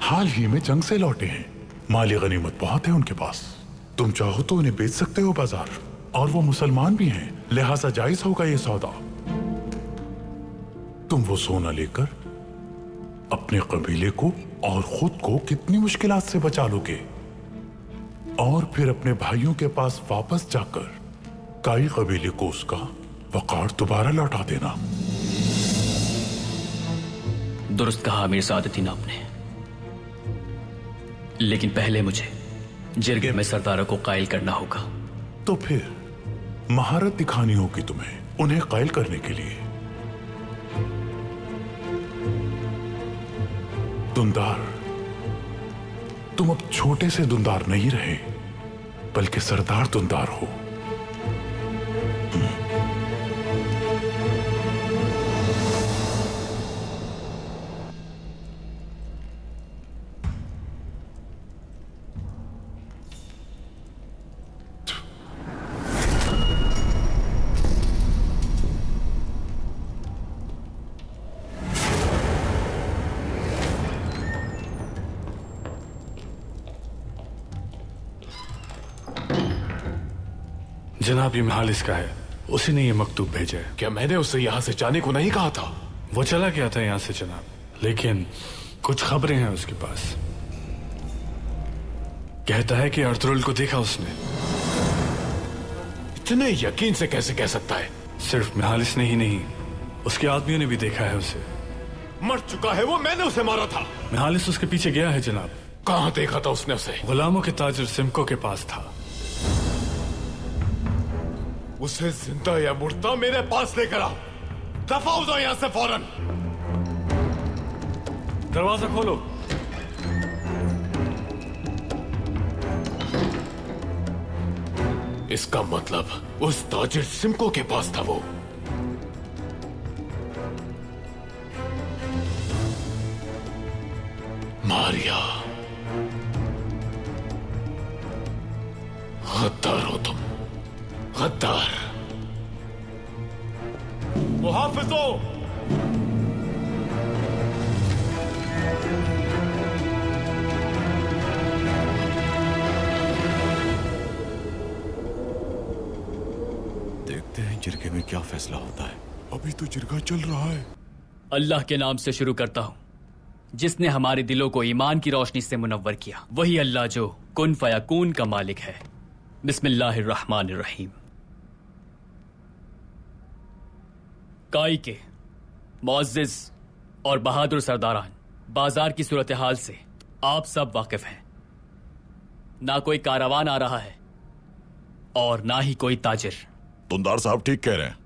हाल ही में जंग से लौटे हैं। माली गनीमत बहुत है उनके पास। तुम चाहो तो उन्हें बेच सकते हो बाजार। और वो मुसलमान भी हैं, लिहाजा जायज होगा ये सौदा। तुम वो सोना लेकर अपने कबीले को और खुद को कितनी मुश्किलात से बचा लोगे, और फिर अपने भाइयों के पास वापस जाकर काई कबीले को उसका वकार दोबारा लौटा देना। दुरुस्त कहा अमीर सादतीन आपने, लेकिन पहले मुझे जिरगे में सरदारों को कायल करना होगा। तो फिर महारत दिखानी होगी तुम्हें उन्हें कायल करने के लिए। दुंदार, तुम अब छोटे से दुंदार नहीं रहे, बल्कि सरदार दुंदार हो। जनाब, ये महालिस का है। उसी ने ये मकतूब भेजा है। क्या मैंने उसे यहाँ से जाने को नहीं कहा था? वो चला गया था यहाँ से जनाब, लेकिन कुछ खबरें हैं उसके पास। कहता है कि अर्तुरुल को देखा उसने। इतने यकीन से कैसे कह सकता है? सिर्फ महालिस ने ही नहीं, उसके आदमियों ने भी देखा है उसे। मर चुका है वो, मैंने उसे मारा था। महालिस उसके पीछे गया है जनाब। कहाँ देखा था उसने उसे? गुलामों के ताजिर सिमको के पास था। उसे जिंदा या मुर्दा मेरे पास लेकर आओ। दफा हो जाओ यहां से फौरन। दरवाजा खोलो। इसका मतलब उस ताजिर सिमको के पास था वो। मारिया, गद्दार हो तुम, गद्दार। मुहाफिजों, देखते हैं जिरगे में क्या फैसला होता है। अभी तो जिरगा चल रहा है। अल्लाह के नाम से शुरू करता हूं, जिसने हमारे दिलों को ईमान की रोशनी से मुनव्वर किया। वही अल्लाह जो कुन फयाकून का मालिक है। बिस्मिल्लाहिर्रहमानिर्रहीम। काई के मुअज़्ज़िज़ और बहादुर सरदारान, बाजार की सूरत हाल से आप सब वाकिफ हैं। ना कोई कारवान आ रहा है और ना ही कोई ताजिर। दुंदार साहब ठीक कह रहे हैं।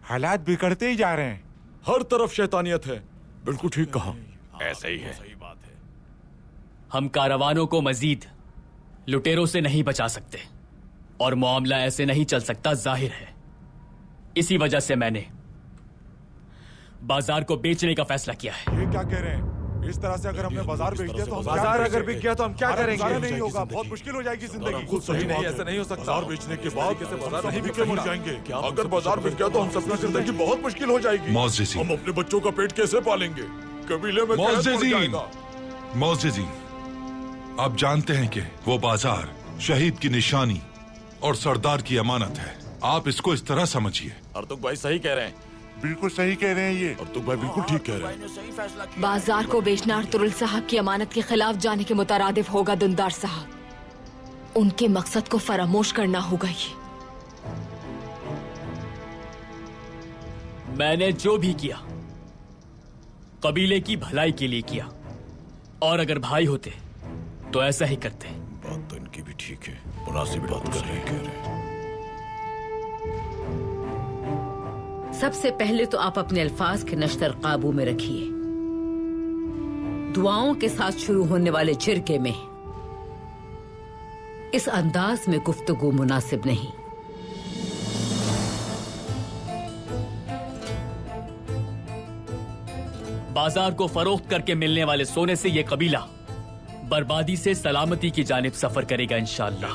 हालात बिगड़ते ही जा रहे हैं। हर तरफ शैतानियत है। बिल्कुल ठीक कहा। ऐसा ही है। हम कारवानों को मजीद लुटेरों से नहीं बचा सकते और मामला ऐसे नहीं चल सकता, जाहिर है। इसी वजह से मैंने बाजार को बेचने का फैसला किया है। ये क्या कह रहे हैं? इस तरह से अगर हमने बाजार बेच दिया तो हम बाजार अगर बिक गया तो हम क्या करेंगे? नहीं होगा, बहुत मुश्किल हो जाएगी जिंदगी। खुद सही नहीं, ऐसा नहीं हो सकता। बाजार बेचने के बाद बाजार नहीं बिके मर जाएंगे। अगर बाजार बिक गया तो हम सबकी जिंदगी बहुत मुश्किल हो जाएगी। मौज़ेज़ी, हम अपने बच्चों का पेट कैसे पालेंगे? कबीले में मौज़ेज़ी, आप जानते हैं कि वो बाजार शहीद की निशानी और सरदार की अमानत है। आप इसको इस तरह समझिए। अर्तुग भाई सही कह रहे हैं। बिल्कुल सही कह रहे हैं ये। अर्तुग भाई बिल्कुल ठीक कह रहे हैं। बाजार को बेचना अर्तुरुल साहब की अमानत के खिलाफ जाने के मुतरादिफ होगा दुंदार साहब। उनके मकसद को फरामोश करना होगा। ये मैंने जो भी किया कबीले की भलाई के लिए किया, और अगर भाई होते तो ऐसा ही करते। बात तो इनकी भी ठीक है, मुनासिब बात कर रहे हैं। सबसे पहले तो आप अपने अल्फाज के नश्तर काबू में रखिए। दुआओं के साथ शुरू होने वाले जिरगे में इस अंदाज में गुफ्तगू मुनासिब नहीं। बाजार को फरोख्त करके मिलने वाले सोने से ये कबीला बर्बादी से सलामती की जानिब सफर करेगा इंशाअल्लाह।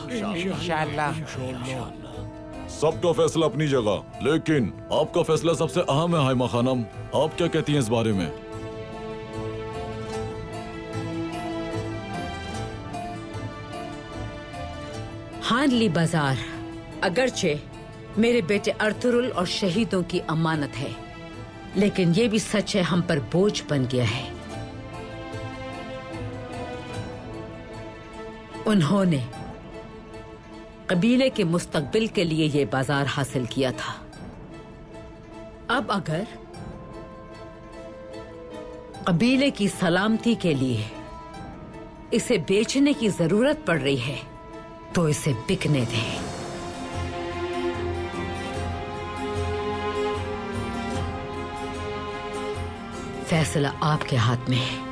सबका फैसला अपनी जगह, लेकिन आपका फैसला सबसे अहम है हाइमा खानम। आप क्या कहती हैं इस बारे में? हानली बाजार अगरचे मेरे बेटे अर्थुरुल और शहीदों की अमानत है, लेकिन ये भी सच है हम पर बोझ बन गया है। उन्होंने कबीले के मुस्तकबिल के लिए ये बाजार हासिल किया था। अब अगर कबीले की सलामती के लिए इसे बेचने की जरूरत पड़ रही है तो इसे बिकने दें। फैसला आपके हाथ में है।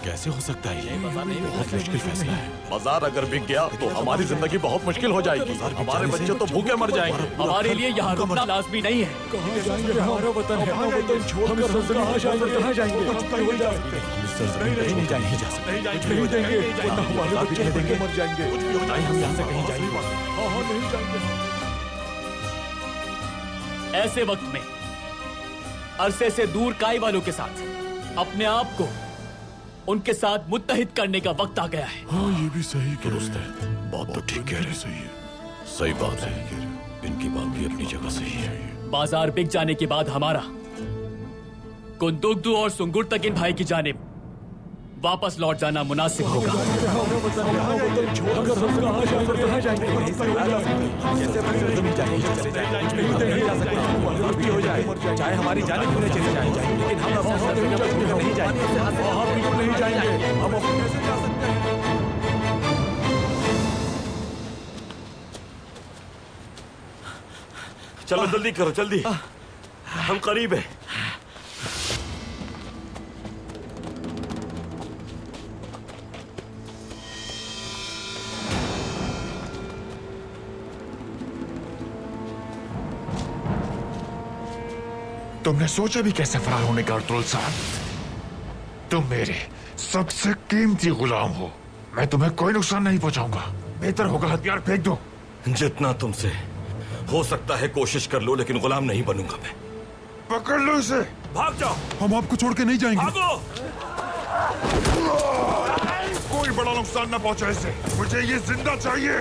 कैसे हो सकता है ये? बहुत मुश्किल फैसला है। बाजार अगर बिक गया तो हमारी जिंदगी बहुत मुश्किल हो जाएगी। हमारे बच्चे तो भूखे मर जाएंगे। हमारे लिए यहाँ रुकना लाजमी नहीं है। कहाँ जाएंगे? हमारा वतन है, अपना वतन छोड़कर कहाँ जाएंगे? नहीं जाएंगे, नहीं देंगे, हमारे बच्चे भूखे मर जाएंगे। हम यहाँ से कहीं जाएंगे? हाँ नहीं जाएंगे। ऐसे वक्त में अरसे से दूर काई वालों के साथ अपने आप को उनके साथ मुत्तहिद करने का वक्त आ गया है। हाँ ये भी सही दुरुस्त है। बात तो ठीक कह रहे। सही है, सही बात है। इनकी बात भी अपनी जगह सही है। बाजार बिक जाने के बाद हमारा कुंदुगदू और सुंगुर तक इन भाई की जानिब वापस लौट जाना मुनासिब होगा। चाहे हमारी जान क्यों चली जाए, लेकिन हम नहीं जाएंगे। चलो जल्दी करो, जल्दी, हम करीब है। तुमने सोचा भी कैसे फरार होने का अर्थुरुल साहब? तुम मेरे सबसे कीमती गुलाम हो। मैं तुम्हें कोई नुकसान नहीं पहुंचाऊंगा। बेहतर होगा हथियार फेंक दो। जितना तुमसे हो सकता है कोशिश कर लो, लेकिन गुलाम नहीं बनूंगा मैं। पकड़ लो इसे। भाग जाओ। हम आपको छोड़ के नहीं जाएंगे। भागो। कोई बड़ा नुकसान न पहुंचे इसे। मुझे ये जिंदा चाहिए।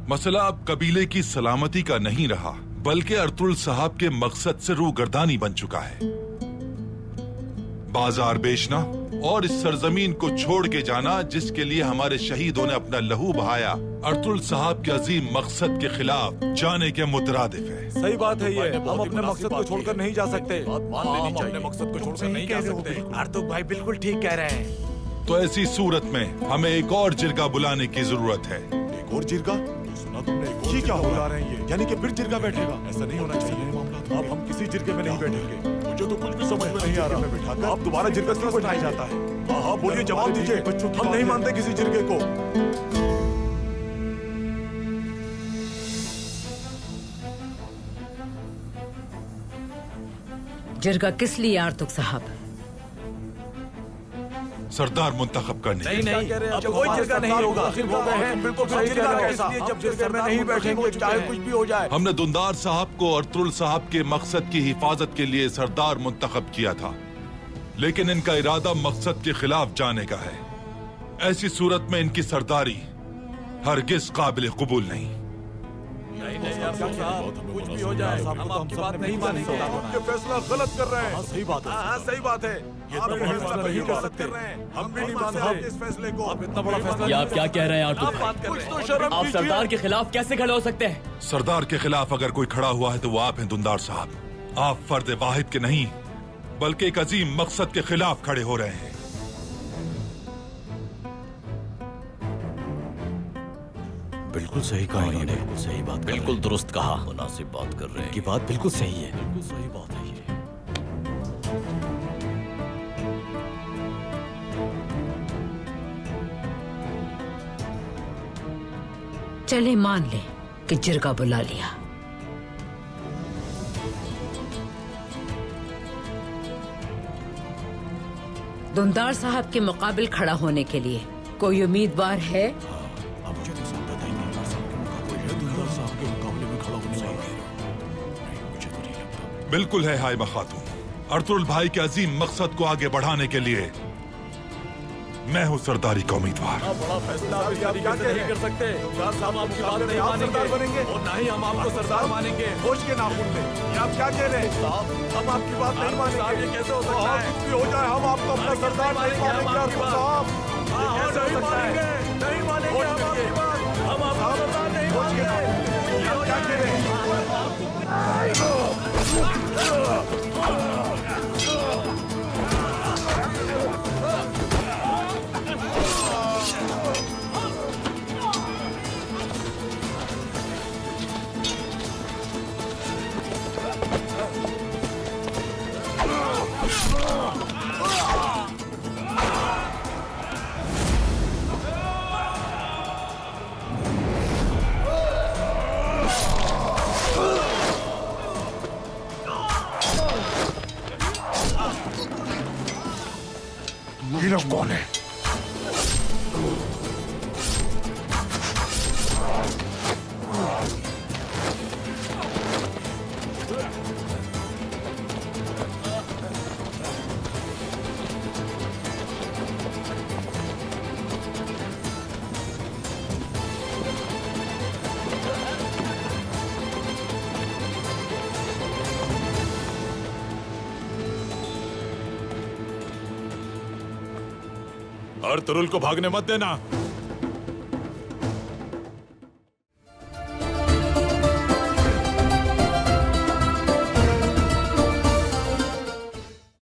मसला अब कबीले की सलामती का नहीं रहा, बल्कि अर्थुरुल साहब के मकसद से रूगर्दानी बन चुका है। बाजार बेचना और इस सरजमीन को छोड़ के जाना जिसके लिए हमारे शहीदों ने अपना लहू बहाया, अर्थुरुल साहब के अजीम मकसद के खिलाफ जाने के मुतरादिफ है। सही बात है ये। हम अपने मकसद को छोड़कर नहीं जा सकते। हम अपने मकसद को छोड़कर नहीं जा सकते। आर्तुक भाई बिल्कुल ठीक कह रहे हैं। तो ऐसी सूरत में हमें एक और जिरगा बुलाने की जरूरत है। एक और जिरगा? सुना तुमने? ये क्या हो रहा है? यानी कि फिर जिरगा बैठेगा? ऐसा नहीं होना चाहिए। अब हम किसी जिरगे में नहीं बैठेंगे। मुझे तो कुछ भी समझ में नहीं आ रहा। अब दोबारा जिरगा क्यों बैठाया जाता है? हाँ बोलिए, जवाब दीजिए। हम नहीं मानते किसी जिरगे को। जिरगा किस लिए आर्तुक साहब? सरदार मुंतखब करने। नहीं, अब कोई जिरगा नहीं होगा। बिल्कुल सही कह रहे हैं। जब जिरगे में नहीं बैठेंगे चाहे कुछ भी हो जाए। हमने दुंदार साहब को अर्थुरुल साहब के मकसद की हिफाजत के लिए सरदार मुंतखब किया था, लेकिन इनका इरादा मकसद के खिलाफ जाने का है। ऐसी सूरत में इनकी सरदारी हरगिज काबिल कबूल नहीं। कुछ भी हो जाए, हम आपकी बात नहीं मानेंगे। ये फैसला गलत कर रहे हैं। सही बात है। हाँ सही बात है। ये तो फैसला नहीं कर सकते। हम भी नहीं मानते इस फैसले को। आप इतना बड़ा फैसला। ये आप क्या कह रहे हैं आर्तुक भाई? आप सरदार के खिलाफ कैसे खड़े हो सकते हैं? सरदार के खिलाफ अगर कोई खड़ा हुआ है तो वो आप हैं दुंदार साहब। आप फर्द वाहिद के नहीं बल्कि एक अजीम मकसद के खिलाफ खड़े हो रहे हैं। बिल्कुल सही कहा इन्होंने। सही बात, बिल्कुल दुरुस्त कहा। मुनासिब बात कर रहे हैं कि बात बिल्कुल सही है। बिल्कुल सही बात है ये। चले मान ले कि जिरगा बुला लिया। दुंदार साहब के मुकाबिल खड़ा होने के लिए कोई उम्मीदवार है? बिल्कुल है हाइमा खातून। अर्तुरुल भाई के अजीम मकसद को आगे बढ़ाने के लिए मैं हूँ सरदारी का उम्मीदवार। बड़ा फैसला आप नहीं कर सकते। हम आपकी बात नहीं मानेंगे और ना ही हम आपको सरदार मानेंगे। होश के नाखून में ये आप क्या कह रहे हैं साहब? हम आपकी बात नहीं मानेंगे। ये कैसे हो सकता है? कुछ भी हो जाए हम आपको अपना सरदार नहीं मानेंगे साहब। कैसे हो सकता है? नहीं मानेंगे हम आपकी बात। हम आपको सरदार नहीं मानेंगे। ये आप क्या कह रहे हैं? ये लोग कौन है? अर्तुरुल को भागने मत देना।